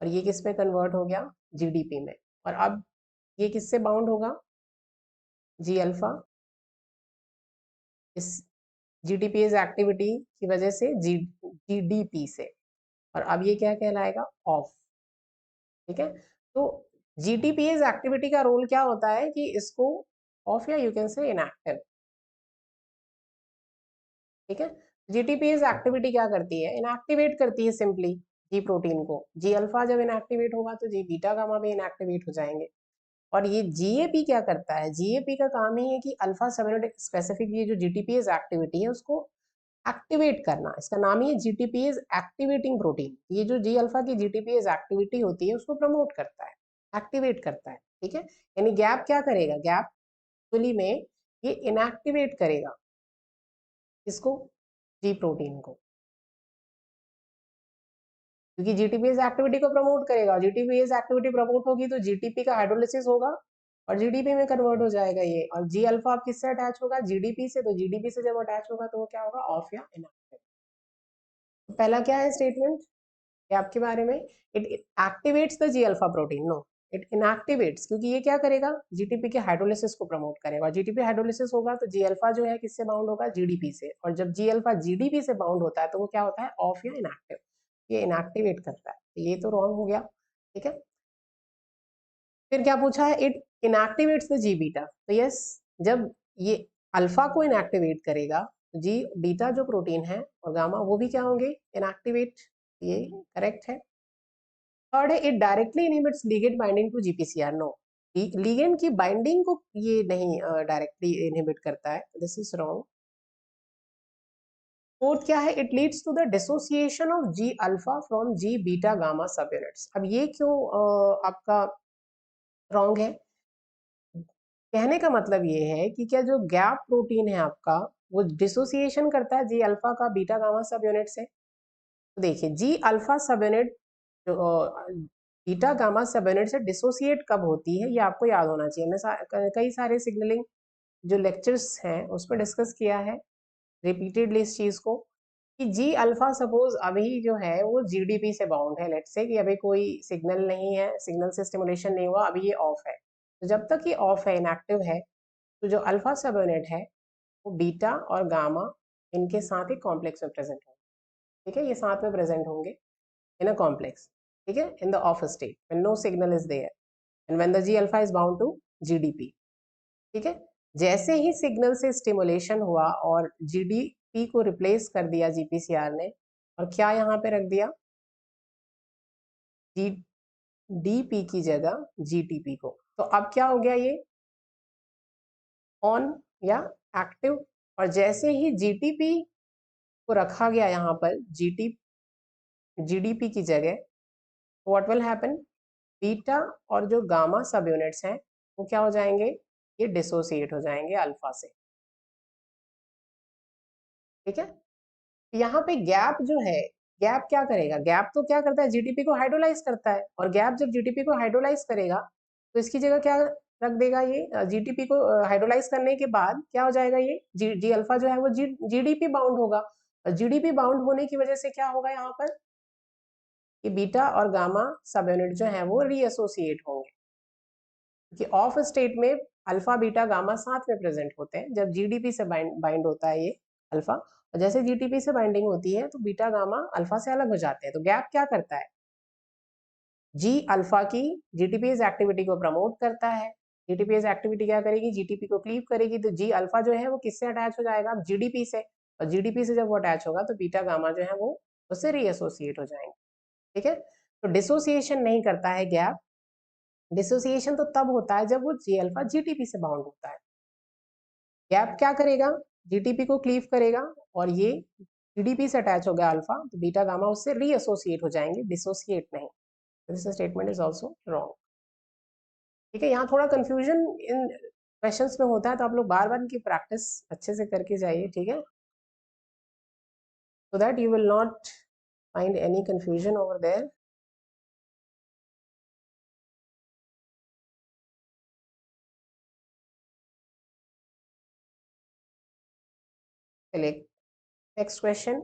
और ये किस में कन्वर्ट हो गया? GDP में। और अब ये किससे बाउंड होगा? जी अल्फा, इस GTPase एक्टिविटी की वजह से GDP से, और अब ये क्या कहलाएगा? ऑफ। ठीक है, तो GTPase एक्टिविटी का रोल क्या होता है कि इसको ऑफ या यू कैन से इनएक्टिव। ठीक है, GTPase एक्टिविटी क्या करती है? इनएक्टिवेट करती है सिंपली जी प्रोटीन को। जी अल्फा जब इनएक्टिवेट होगा तो जी बीटा गामा भी इनएक्टिवेट हो जाएंगे। और ये GAP क्या करता है? GAP का काम ही है कि अल्फा सब यूनिट स्पेसिफिक ये जो GTPase एक्टिविटी है उसको एक्टिवेट करना। इसका नाम ही है GTPase एक्टिवेटिंग प्रोटीन। ये जो जी अल्फा की GTPase एक्टिविटी होती है उसको प्रमोट करता है, एक्टिवेट करता है। ठीक है, यानी गैप क्या करेगा? गैप एक्चुअली में ये इनएक्टिवेट करेगा इसको, जी प्रोटीन को, क्योंकि GTPase एक्टिविटी को प्रमोट करेगा। GTPase एक्टिविटी प्रमोट होगी तो GTP का हाइड्रोलिसिस होगा और GDP में कन्वर्ट हो जाएगा ये। और जी अल्फा आप किससे अटैच होगा? GDP से। तो GDP से जब अटैच होगा तो वो क्या होगा? ऑफ या इनएक्टिव। तो पहला क्या है स्टेटमेंट गैप के बारे में? It activates the G alpha protein. No, it inactivates, क्योंकि ये क्या करेगा, जीटीपी के हाइड्रोलिसिस को प्रमोट करेगा। जीटीपी हाइड्रोलिसिस होगा तो जी अल्फा जो है किससे बाउंड होगा, जीडीपी से, और जब जी अल्फा जीडीपी से बाउंड होता है तो वो क्या होता है, ऑफ या इनएक्टिव, ये इनएक्टिवेट करता है। ये तो रॉन्ग हो गया, ठीक है। फिर क्या पूछा है, it inactivates the G beta, तो यस, जब ये अल्फा को इनएक्टिवेट करेगा तो जी बीटा जो प्रोटीन है और गामा वो भी क्या होंगे, इनएक्टिवेट, ये करेक्ट है। थर्ड है, it directly inhibits ligand binding to GPCR, no, ligand की बाइंडिंग को ये नहीं डायरेक्टली इनहिबिट करता है, दिस इज रॉन्ग। फोर्थ क्या है, it leads to the dissociation of G alpha from G beta gamma subunits. अब ये क्यों आपका रॉन्ग है, कहने का मतलब ये है कि क्या जो गैप प्रोटीन है आपका वो डिसोसिएशन करता है जी अल्फा का बीटा गामा सब यूनिट से। तो देखिए G alpha subunit beta gamma subunit से डिसोसिएट कब होती है, ये आपको याद होना चाहिए। मैं कई सारे सिग्नलिंग जो लेक्चर्स हैं उसमें डिस्कस किया है रिपीटेडली इस चीज को, कि जी अल्फा सपोज अभी जो है वो जीडीपी से बाउंड है, लेट्स से कि अभी कोई सिग्नल नहीं है, सिग्नल से स्टिमुलेशन नहीं हुआ, अभी ये ऑफ है। तो जब तक ये ऑफ है, इनएक्टिव है, तो जो अल्फा सब यूनिट है वो बीटा और गामा इनके साथ ही कॉम्प्लेक्स में प्रेजेंट होंगे, ठीक है, ये साथ में प्रेजेंट होंगे इन अ कॉम्प्लेक्स, ठीक है, in the off state when no signal is there and when the G alpha is bound to GDP, ठीक है। जैसे ही सिग्नल से स्टिमुलेशन हुआ और जीडीपी को रिप्लेस कर दिया जीपीसीआर ने, और क्या यहाँ पे रख दिया, जी डीपी की जगह जीटीपी को, तो अब क्या हो गया, ये ऑन या एक्टिव। और जैसे ही जीटीपी को रखा गया यहाँ पर जीडीपी की जगह, व्हाट विल हैपन, बीटा और जो गामा सब यूनिट्स हैं वो क्या हो जाएंगे, ये डिसोसिएट हो जाएंगे अल्फा से, ठीक है। यहाँ पे गैप जो है, गैप क्या करेगा, गैप तो क्या करता है, जीडीपी को हाइड्रोलाइज करता है, और गैप जब जीडीपी को हाइड्रोलाइज करेगा तो इसकी जगह क्या रख देगा, ये जीडीपी को हाइड्रोलाइज करने के बाद क्या हो जाएगा, ये जी अल्फा जो है वो जीडीपी बाउंड होगा, और जीडीपी बाउंड होने की वजह से क्या होगा यहाँ पर, कि बीटा और गामा सब यूनिट जो है वो रीएसोसिएट होंगे, क्योंकि ऑफ स्टेट में अल्फा बीटा गामा साथ में प्रेजेंट होते हैं, जब जीडीपी से बाइंड होता है ये अल्फा, और जैसे जीटीपी से बाइंडिंग होती है तो बीटा गामा अल्फा से अलग हो जाते हैं। तो गैप क्या करता है, जी अल्फा की जीटीपीएस एक्टिविटी को प्रमोट करता है, जीटीपीएस एक्टिविटी क्या करेगी, जीटीपी को क्लीव करेगी, तो जी अल्फा जो है वो किससे अटैच हो जाएगा, जीडीपी से, और जीडीपी से जब वो अटैच होगा तो बीटा गामा जो है वो उससे रीएसोसिएट हो जाएंगे, ठीक है। तो डिसोसिएशन नहीं करता है गैप, डिसोसिएशन तो तब होता है जब वो जी अल्फा जीटीपी से बाउंड होता है। गैप क्या करेगा, जीटीपी को क्लीव करेगा, और ये जीडीपी से अटैच हो गया अल्फा, तो बीटा गामा उससे रीएसोसिएट हो जाएंगे, डिसोसिएट नहीं। This statement is also wrong, ठीक है। यहाँ थोड़ा कंफ्यूजन इन क्वेश्चंस में होता है, तो आप लोग बार बार इनकी प्रैक्टिस अच्छे से करके जाइए, ठीक है, so that you will not find any confusion over there. चलिए next question,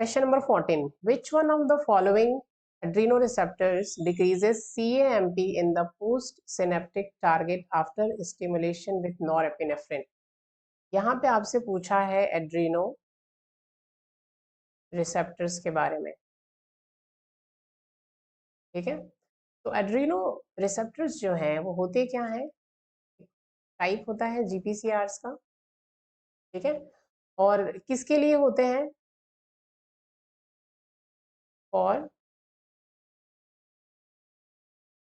question number 14, which one of the following adrenoreceptors decreases CAMP in the post-synaptic target after stimulation with norepinephrine? यहाँ पे आपसे पूछा है एड्रीनो रिसेप्टर्स के बारे में, ठीक है। तो एड्रीनो रिसेप्टर्स जो हैं वो होते क्या हैं, टाइप होता है जीपीसीआरस का, ठीक है, और किसके लिए होते हैं, और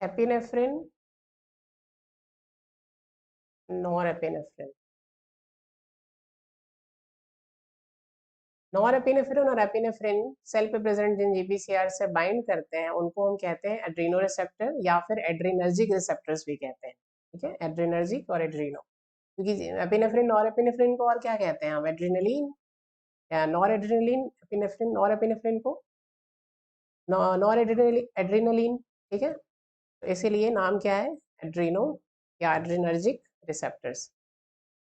एपिनेफ्रिन, नॉरएपिनेफ्रिन, नॉरएपिनेफ्रिन और एपिनेफ्रिन सेल पे प्रेजेंट जिन जीपीसीआर से बाइंड करते हैं उनको हम कहते हैं एड्रीनो रिसेप्टर, या फिर एड्रीनर्जिक रिसेप्टर्स भी कहते हैं, ठीक है, एड्रीनर्जिक और एड्रीनो, क्योंकि एपिनेफ्रिन नॉरएपिनेफ्रिन को और क्या कहते हैं हम, एड्रीनलिन या नॉर एड्रीनलिन, एपिनेफ्रिन नॉरएपिनेफ्रिन को नॉर एड्रीनलिन, ठीक है, तो इसीलिए नाम क्या है, एड्रीनो या एड्रीनर्जिक रिसेप्टर्स।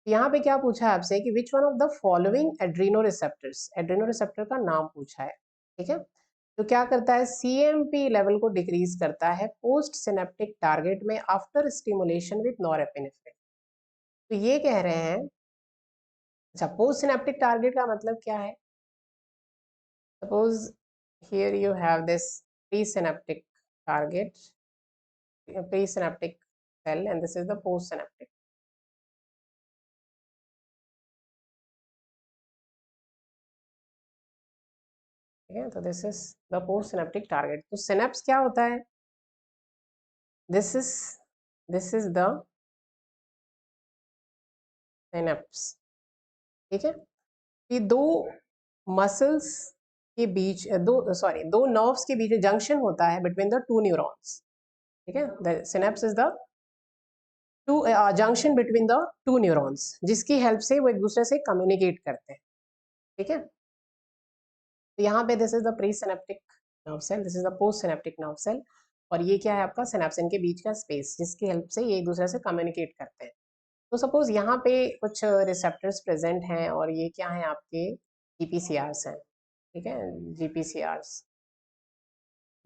यहाँ पे क्या पूछा है आपसे कि विच one of the following Adreno receptors, Adreno receptor का नाम पूछा है, ठीक है। तो क्या करता है, CMP लेवल को डिक्रीज करता है पोस्ट सिनेप्टिक टारगेट में आफ्टर स्टिमुलेशन विद नॉरएपिनेफ्रिन। तो ये कह रहे हैं, अच्छा पोस्ट सिनेप्टिक टारगेट का मतलब क्या है? Suppose here you have this presynaptic target, presynaptic cell, and this is the postsynaptic. ठीक है, तो this is the postsynaptic target. तो सिनेप्स क्या होता है? This is the synapse. ठीक है, ये दो मसल्स के बीच, दो नर्व्स के बीच जंक्शन होता है बिटवीन द टू न्यूरॉन्स। ठीक है, the synapse is the two junction between the two neurons, जिसकी हेल्प से वो एक दूसरे से कम्युनिकेट करते हैं। ठीक है, तो यहाँ पे this is the presynaptic nerve cell, this is the postsynaptic nerve cell, और ये क्या है आपका सिनेप्सिन के बीच का स्पेस, जिसकी हेल्प से ये एक दूसरे से कम्युनिकेट करते हैं। तो सपोज यहाँ पे कुछ रिसेप्टर्स प्रेजेंट हैं, और ये क्या है आपके GPCRs हैं। ठीक है, GPCRs,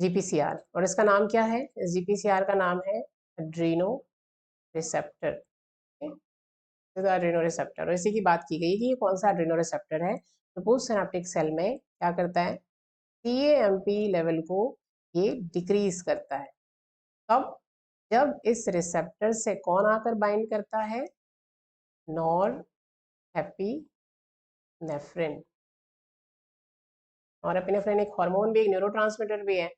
GPCR, और इसका नाम क्या है? इस GPCR का नाम है एड्रीनो रिसेप्टर। एड्रीनो रिसेप्टर, और इसी की बात की गई कि ये कौन सा एड्रीनो रिसेप्टर है। तो पोस्ट सिनेप्टिक सेल में क्या करता है, CAMP लेवल को ये डिक्रीज करता है। तब जब इस रिसेप्टर से कौन आकर बाइंड करता है? Nor epinephrine. और एपिनेफ्रिन एक हार्मोन भी, एक न्यूरोट्रांसमीटर भी है।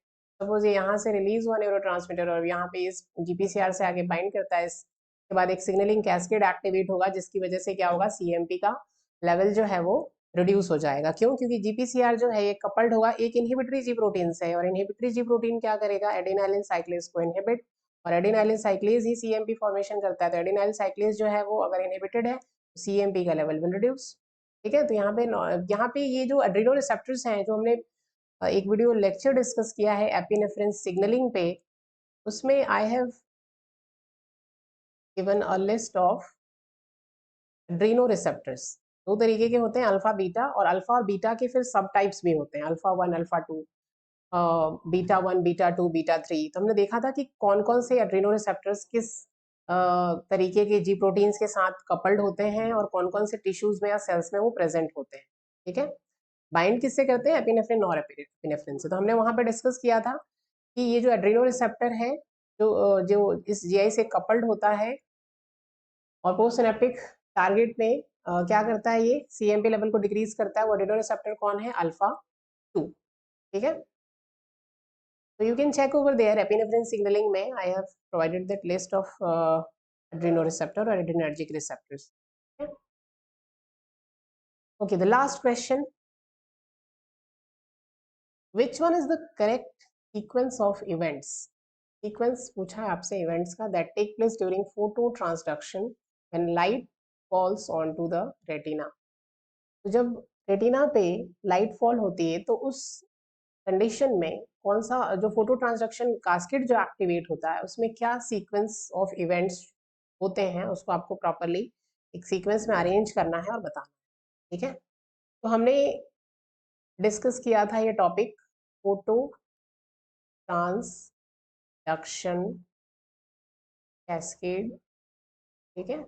सपोज ये यहाँ से रिलीज हुआ न्यूरोट्रांसमीटर और यहाँ पे इस GPCR से आगे बाइंड करता है, इसके बाद एक सिग्नलिंग कैस्केड एक्टिवेट होगा, जिसकी वजह से क्या होगा, CMP का लेवल जो है वो रिड्यूस हो जाएगा। क्यों? क्योंकि GPCR जो है ये कपल्ड होगा एक इनहिबिटरी जी प्रोटीन से, और इनहिबिटरी जी प्रोटीन क्या करेगा, एडेनाइलिन साइक्लेज को इनहिबिट, और एडेनाइलिन साइक्लेज ही CMP फॉर्मेशन करता है। तो एडेनाइलिन साइक्लेज जो है वो अगर इनहिबिटेड है तो CMP का लेवल विल रिड्यूस। ठीक है, तो यहाँ पे ये जो एड्रीनो रिसेप्टर्स हैं, जो हमने एक वीडियो लेक्चर डिस्कस किया है एपिनेफ्रिन सिग्नलिंग पे, उसमें I have given a list of Adreno receptors. दो तरीके के होते हैं, अल्फा बीटा, और अल्फा और बीटा के फिर सब टाइप्स भी होते हैं, alpha 1, alpha 2, beta 1, beta 2, beta 3। तो हमने देखा था कि कौन कौन से एड्रीनो रिसेप्टर्स किस तरीके के जी प्रोटीन्स के साथ कपल्ड होते हैं, और कौन कौन से टिश्यूज में या सेल्स में वो प्रेजेंट होते हैं। ठीक है, बाइंड किससे करते हैं? एपिनेफ्रिन और एपिनेफ्रिन से। तो हमने वहां पे डिस्कस किया था कि ये जो एड्रीनो रिसेप्टर है, जो इस GI से कपल्ड होता है, और पोस्ट सिनेप्टिक टारगेट में क्या करता है, ये CMP लेवल को डिक्रीज करता है। वो एड्रीनो रिसेप्टर कौन है? अल्फा 2। ठीक है, तो you can check over there epinephrine signaling में I have provided that list of adrenoreceptor or adrenergic receptors. Okay? Okay, the last question, which one is the correct sequence of events? Sequence पूछा है आपसे events का that take place during phototransduction when light falls onto the retina. तो जब retina पे light fall होती है तो उस कंडीशन में कौन सा जो फोटो ट्रांसडक्शन कास्केड जो एक्टिवेट होता है, उसमें क्या सीक्वेंस ऑफ इवेंट्स होते हैं, उसको आपको प्रॉपरली एक सीक्वेंस में अरेंज करना है और बताना है। ठीक है, तो हमने डिस्कस किया था ये टॉपिक, फोटो ट्रांसडक्शन कैस्केड। ठीक है,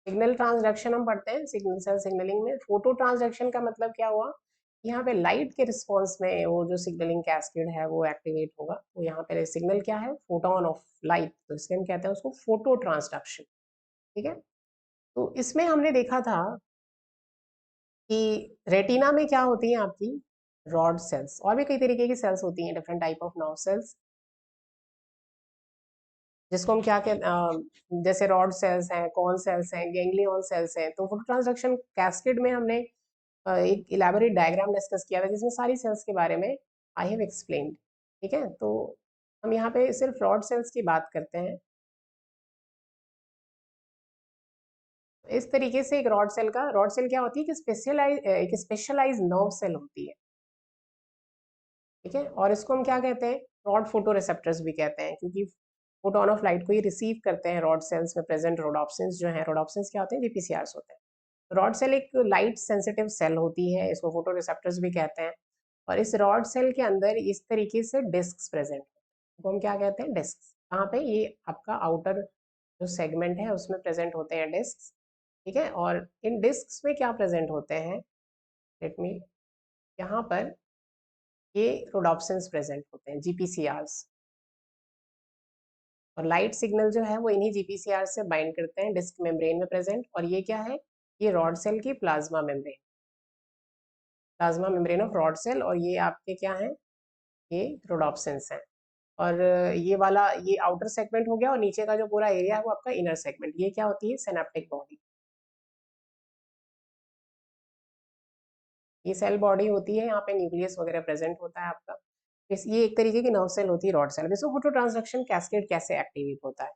सिग्नल ट्रांसडक्शन हम पढ़ते हैं सिग्नल सेल सिग्नलिंग में। फोटो ट्रांसडक्शन का मतलब क्या हुआ, यहाँ पे लाइट के रिस्पॉन्स में वो जो सिग्नलिंग कैस्केड है वो एक्टिवेट होगा। तो यहाँ पे सिग्नल क्या है, फोटोन ऑफ लाइट, तो इसलिए हम कहते हैं उसको फोटो ट्रांसडक्शन। ठीक है, तो इसमें हमने देखा था कि रेटिना में क्या होती है आपकी रॉड सेल्स, और भी कई तरीके की सेल्स होती हैं, different type of nerve cells, जिसको हम क्या कहते, जैसे रॉड सेल्स हैं, कॉन सेल्स हैं, गैंग्लियन सेल्स हैं। तो फोटो ट्रांसडक्शन कैस्केड में हमने एक इलेबोरेट डायग्राम डिस्कस किया था, जिसमें सारी सेल्स के बारे में आई हैव एक्सप्लेन्ड। ठीक है, तो हम यहाँ पे सिर्फ रॉड सेल्स की बात करते हैं। इस तरीके से एक रॉड सेल क्या होती है कि एक स्पेशलाइज नर्व सेल होती है। ठीक है, और इसको हम क्या कहते हैं, रॉड फोटो रिसेप्टर्स भी कहते हैं, क्योंकि फोटोन ऑफ लाइट को ये रिसीव करते हैं रॉड सेल्स में प्रेजेंट रोडोप्सिन्स जो हैं। रोडोप्सिन्स क्या होते हैं? GPCRs होते हैं। रॉड सेल एक लाइट सेंसिटिव सेल होती है, इसको फोटो रिसेप्टर्स भी कहते हैं। और इस रॉड सेल के अंदर इस तरीके से डिस्क प्रेजेंट है, तो हम क्या कहते हैं, डिस्क। कहाँ पे, ये आपका आउटर जो सेगमेंट है उसमें प्रेजेंट होते हैं डिस्क, ठीक है। और इन डिस्क में क्या प्रेजेंट होते हैं, लेट मी, यहाँ पर ये रोडोप्सिन्स प्रेजेंट होते हैं, जीपीसीआरस, और लाइट सिग्नल जो है वो इन्हीं जीपीसीआर से बाइंड करते हैं डिस्क मेम्ब्रेन में प्रेजेंट। और ये क्या है, ये रॉड सेल की plasma membrane, plasma membrane of rod cell, और ये आपके क्या है, ये रोडोप्सिन्स हैं। और ये वाला ये आउटर सेगमेंट हो गया, और नीचे का जो पूरा एरिया है वो आपका इनर सेगमेंट। ये क्या होती है, सिनेप्टिक बॉडी। ये सेल बॉडी होती है, यहाँ पे न्यूक्लियस वगैरह प्रेजेंट होता है आपका। ये एक तरीके की नर्व सेल होती है रॉड सेल। इसको फोटो ट्रांसडक्शन कैस्केड कैसे एक्टिवेट होता है,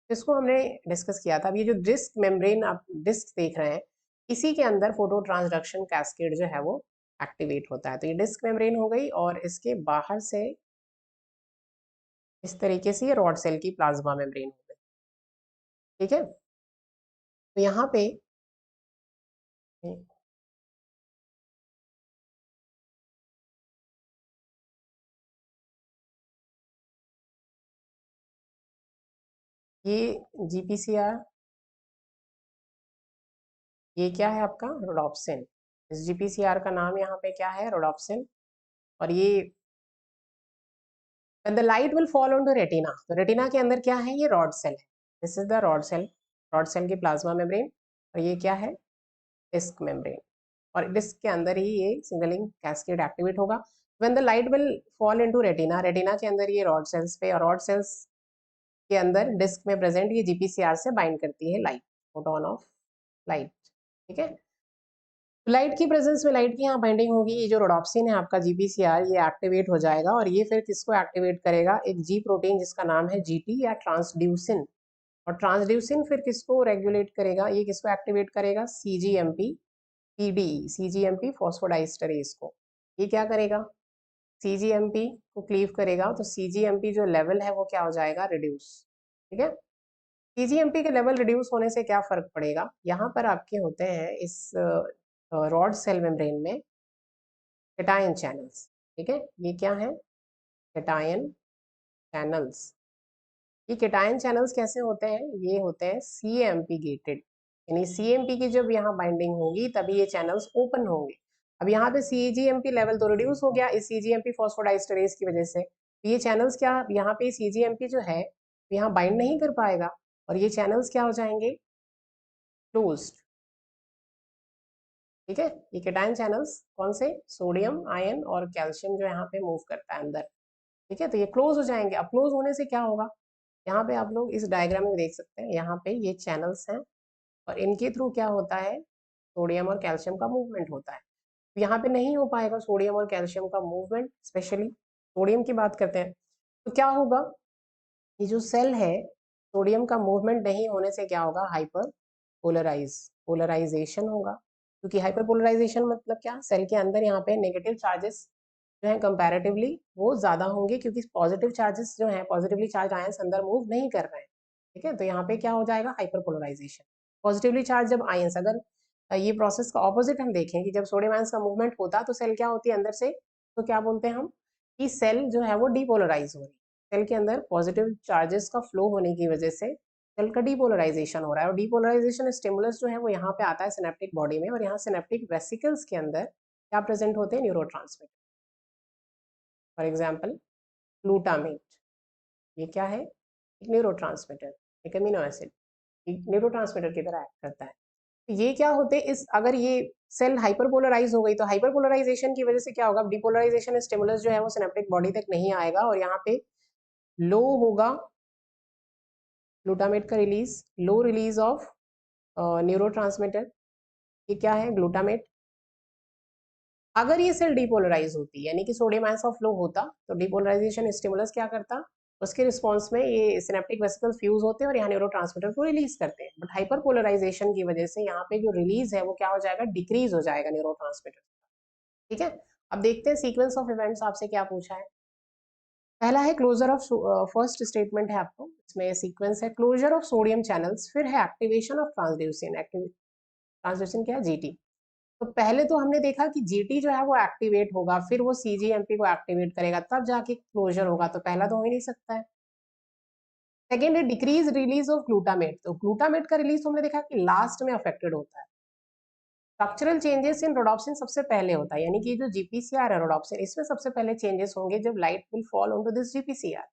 इसको हमने डिस्कस किया था। अब ये जो डिस्क मेम्ब्रेन आप डिस्क देख रहे हैं, इसी के अंदर फोटो ट्रांसडक्शन कैस्केड जो है वो एक्टिवेट होता है। तो ये डिस्क मेम्ब्रेन हो गई, और इसके बाहर से इस तरीके से ये रॉड सेल की प्लाज्मा मेम्ब्रेन हो गई, ठीक है। तो यहाँ पे ये जीपीसीआर, ये क्या है आपका, रोडोप्सिन। इस जीपीसीआर का नाम यहाँ पे क्या है, रोडोप्सिन। और ये the light will fall on to retina, तो रेटिना के अंदर क्या है, ये रॉड सेल है। This is the rod cell, rod cell की प्लाज्मा मेम्ब्रेन। और ये क्या है, डिस्क मेम्ब्रेन। और डिस्क के अंदर ही ये सिग्नलिंग कैस्केड एक्टिवेट होगा। When the light will fall into retina, retina के अंदर ये रॉड सेल्स पे, और रॉड सेल्स के अंदर डिस्क में प्रेजेंट ये जीपीसीआर से बाइंड करती है लाइट, फोटोन ऑफ लाइट, ठीक है। लाइट की प्रेजेंस में लाइट की यहाँ बाइंडिंग होगी, ये जो रोडोप्सिन है आपका जीपीसीआर, ये एक्टिवेट हो जाएगा। और ये फिर किसको एक्टिवेट करेगा, एक जी प्रोटीन जिसका नाम है जीटी या ट्रांसड्यूसिन। और ट्रांसड्यूसिन फिर किसको रेगुलेट करेगा, ये किसको एक्टिवेट करेगा, सीजीएमपी पीडी, सीजीएमपी फॉस्फोडाइस्टरेज को। ये क्या करेगा, सीजीएमपी को क्लीव करेगा, तो सीजीएमपी जो लेवल है वो क्या हो जाएगा, रिड्यूस, ठीक है। सीजीएमपी के लेवल रिड्यूस होने से क्या फर्क पड़ेगा, यहाँ पर आपके होते हैं इस रॉड सेल मेम्ब्रेन में कैटायन चैनल्स, ठीक है। ये क्या है, कैटायन चैनल्स। ये कैटायन चैनल्स कैसे होते हैं, ये होते हैं सीएमपी गेटेड, यानी सीएमपी की जब यहाँ बाइंडिंग होगी तभी ये चैनल्स ओपन होंगे। अब यहाँ पे सीजीएमपी लेवल तो रिड्यूस हो गया इस सीजीएमपी फॉस्फोडाइस्टरेज की वजह से, तो ये चैनल्स क्या, यहाँ पे सीजीएमपी जो है यहाँ बाइंड नहीं कर पाएगा, और ये चैनल्स क्या हो जाएंगे, क्लोज्ड, ठीक है। ये कैटायन चैनल्स कौन से, सोडियम आयन और कैल्शियम जो यहाँ पे मूव करता है अंदर, ठीक है। तो ये क्लोज हो जाएंगे। अब क्लोज होने से क्या होगा, यहाँ पे आप लोग इस डायग्राम में देख सकते हैं, यहाँ पे ये चैनल्स हैं, और इनके थ्रू क्या होता है, सोडियम और कैल्शियम का मूवमेंट होता है। तो यहाँ पे नहीं हो पाएगा सोडियम और कैल्शियम का मूवमेंट, स्पेशली सोडियम की बात करते हैं। तो क्या होगा, ये जो सेल है, सोडियम का मूवमेंट नहीं होने से क्या होगा, हाइपर पोलराइजेशन होगा। क्योंकि हाइपर पोलराइजेशन मतलब क्या, सेल के अंदर यहाँ पे नेगेटिव चार्जेस जो है कंपैरेटिवली वो ज्यादा होंगे, क्योंकि पॉजिटिव चार्जेस जो है, पॉजिटिवली चार्ज आयंस अंदर मूव नहीं कर रहे हैं, ठीक है। तो यहाँ पे क्या हो जाएगा, हाइपर पोलराइजेशन। पॉजिटिवली चार्ज जब आयंस, अगर ये प्रोसेस का ऑपोजिट हम देखें कि जब सोडियम आयंस का मूवमेंट होता तो सेल क्या होती है अंदर से, तो क्या बोलते हैं हम, कि सेल जो है वो डीपोलराइज हो रही है। सेल के अंदर पॉजिटिव चार्जेस का फ्लो होने की वजह से सेल का डीपोलराइजेशन हो रहा है। और डीपोलराइजेशन स्टिमुलस जो है वो यहाँ पे आता है सिनेप्टिक बॉडी में, और यहाँ सिनेप्टिक वेसिकल्स के अंदर क्या प्रेजेंट होते हैं, न्यूरोट्रांसमीटर। फॉर एग्जाम्पल ग्लूटामेट, ये क्या है, एक न्यूरोट्रांसमीटर, एक अमीनो एसिड, एक न्यूरोट्रांसमीटर की तरह एक्ट करता है। तो ये क्या होते हैं, इस अगर ये सेल हाइपरपोलराइज हो गई तो हाइपरपोलराइजेशन की वजह से क्या होगा, डिपोलराइजेशन स्टिमुलस जो है वो सिनेप्टिक बॉडी तक नहीं आएगा, और यहाँ पे लो होगा ग्लूटामेट का release, low release of neurotransmitter. ये क्या है, ग्लूटामेट। अगर ये सेल डिपोलराइज होती यानी कि सोडियम आयंस का फ्लो होता, तो डिपोलराइजेशन स्टिमुलस क्या करता, उसके रिस्पॉन्स में ये सिनेप्टिक वेसिकल्स फ्यूज होते हैं और यहाँ न्यूरोट्रांसमीटर को रिलीज करते हैं। बट हाइपरपोलराइजेशन की वजह से यहाँ पे जो रिलीज है वो क्या हो जाएगा, डिक्रीज हो जाएगा न्यूरोट्रांसमीटर, ठीक है। अब देखते हैं सीक्वेंस ऑफ इवेंट्स आपसे क्या पूछा है। पहला है क्लोजर ऑफ, फर्स्ट स्टेटमेंट है आपको, इसमें सीक्वेंस है क्लोजर ऑफ सोडियम चैनल्स, फिर है एक्टिवेशन ऑफ ट्रांसड्यूसिन। ट्रांसड्यूसिन क्या है, जीटी। तो पहले तो हमने देखा कि जीटी जो है वो एक्टिवेट होगा, फिर वो सीजीएमपी को एक्टिवेट करेगा, तब जाके क्लोजर होगा, तो पहला तो हो ही नहीं सकता है। सेकेंड है डिक्रीज रिलीज ऑफ ग्लूटामेट, तो ग्लूटामेट का रिलीज हमने देखा कि लास्ट में अफेक्टेड होता है। स्ट्रक्चरल चेंजेस इन रोडोप्सिन सबसे पहले होता है, यानी कि जो जीपीसीआर है रोडोप्सिन, इसमें सबसे पहले चेंजेस होंगे जब light will fall on to this GPCR.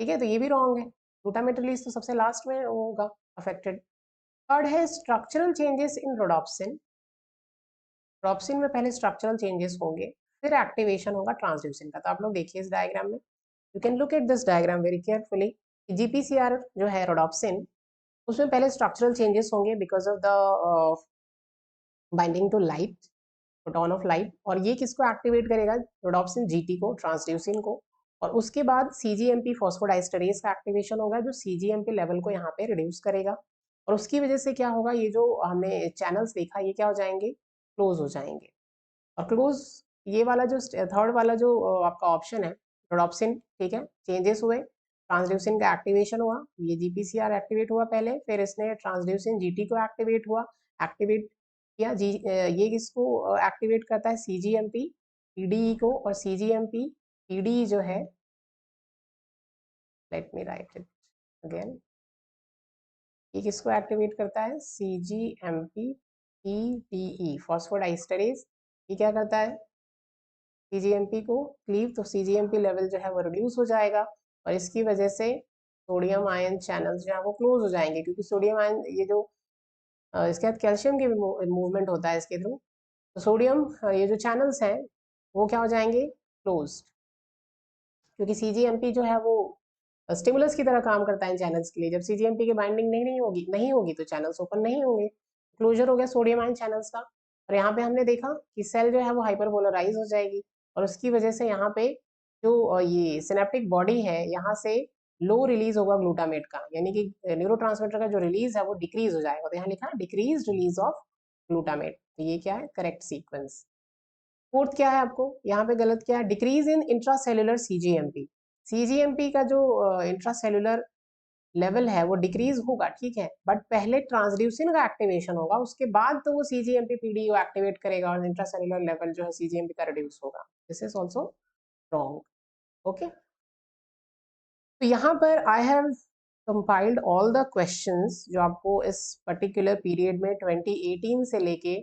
ठीक है, तो ये भी रॉन्ग है, ग्लूटामेट रिलीज तो सबसे लास्ट में होगा अफेक्टेड। थर्ड है structural changes in rhodopsin, rhodopsin में पहले स्ट्रक्चरल चेंजेस होंगे, फिर एक्टिवेशन होगा ट्रांसड्यूसिन का। तो आप लोग देखिए इस डायग्राम में, you can look at this diagram very carefully. GPCR जो है रोडोप्सिन, उसमें पहले स्ट्रक्चरल चेंजेस होंगे because of the binding to light, photon of light, और ये किसको एक्टिवेट करेगा, रोडोप्सिन जीटी को, ट्रांसड्यूसिन को। और उसके बाद सीजीएमपी फॉस्फोडाइस्टरेज का एक्टिवेशन होगा जो सीजीएमपी लेवल को यहाँ पे रिड्यूस करेगा, और उसकी वजह से क्या होगा, ये जो हमने चैनल्स देखा ये क्या हो जाएंगे, क्लोज हो जाएंगे। और क्लोज, ये वाला जो थर्ड वाला जो आपका ऑप्शन है रोडोप्सिन, ठीक है, चेंजेस हुए, ट्रांसड्यूसिन का एक्टिवेशन हुआ, ये जीपीसीआर एक्टिवेट हुआ पहले, फिर इसने ट्रांसड्यूसिन जीटी को एक्टिवेट हुआ, एक्टिवेट किया ये किसको एक्टिवेट करता है, सीजीएमपी पीडीई को, और सीजीएमपी पीडीई जो है, let me right it again, ये किसको एक्टिवेट करता है, सीजीएमपी पीडीई फॉस्फोडाइस्टरेज, ये क्या करता है, सीजीएमपी को क्लीव, तो सीजीएमपी लेवल जो है वो रिड्यूस हो जाएगा, और इसकी वजह से सोडियम आयन चैनल्स जो है वो क्लोज हो जाएंगे, क्योंकि सोडियम आयन ये जो इसके बाद कैल्शियम की मूवमेंट होता है इसके थ्रू, तो सोडियम ये जो चैनल्स हैं वो क्या हो जाएंगे, क्लोज, क्योंकि सीजीएमपी जो है वो स्टिमुलस की तरह काम करता है इन चैनल्स के लिए। जब सीजीएमपी की बाइंडिंग नहीं होगी तो चैनल्स ओपन नहीं होंगे, क्लोजर हो गया सोडियम आयन चैनल्स का। और यहाँ पे हमने देखा कि सेल जो है वो हाइपरपोलराइज हो जाएगी, और उसकी वजह से यहाँ पे जो ये सिनेप्टिक बॉडी है, यहाँ से लो रिलीज होगा ग्लूटामेट का, यानी कि न्यूरोट्रांसमीटर का जो रिलीज है वो डिक्रीज हो जाएगा, तो यहाँ लिखा है डिक्रीज रिलीज ऑफ ग्लूटामेट, तो ये क्या है, करेक्ट सीक्वेंस। फोर्थ क्या है आपको यहाँ पे गलत क्या है, decrease in intracellular cGMP, cGMP का जो इंट्रासेल्युलर लेवल है वो डिक्रीज होगा, ठीक है, बट पहले ट्रांसड्यूसिन का एक्टिवेशन होगा, उसके बाद तो वो सीजीएमपी पीडी को एक्टिवेट करेगा, और इंट्रासेल्युलर लेवल जो है सीजीएमपी का रिड्यूस होगा। This is also wrong, okay. तो यहाँ पर I have compiled all the questions जो आपको इस पर्टिकुलर पीरियड में 2018 से लेके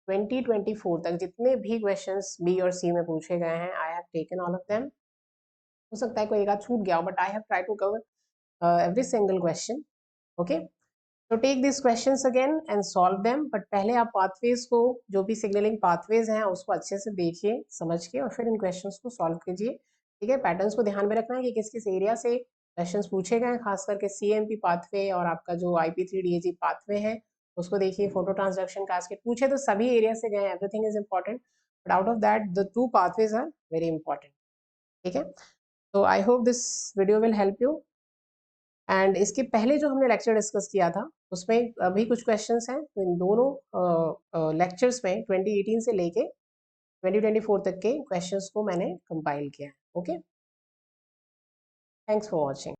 2024 तक जितने भी क्वेश्चंस बी और सी में पूछे गए हैं, I have taken all of them. हो सकता है कोई एक आध छूट गया हो, but I have try to cover every single question, okay. तो take this questions again and solve them, but पहले आप पाथवेज को, जो भी सिग्नलिंग पाथवेज हैं उसको अच्छे से देखिए समझ के, और फिर इन क्वेश्चंस को सॉल्व कीजिए, ठीक है। पैटर्न्स को ध्यान में रखना है कि किस किस एरिया से क्वेश्चंस पूछे गए हैं, खास करके सीएमपी पाथवे और आपका जो IP3DAG पाथवे है उसको देखिए, फोटो ट्रांसडक्शन कास्केड पूछे तो सभी एरिया से गए, everything is important, but out of that the 2 pathways are very important, ठीक है। तो I hope this video will help you. And इसके पहले जो हमने लेक्चर डिस्कस किया था उसमें अभी कुछ क्वेश्चंस हैं, तो इन दोनों लेक्चर्स में 2018 से लेके 2024 तक के क्वेश्चंस को मैंने कंपाइल किया है, ओके। Thanks for watching.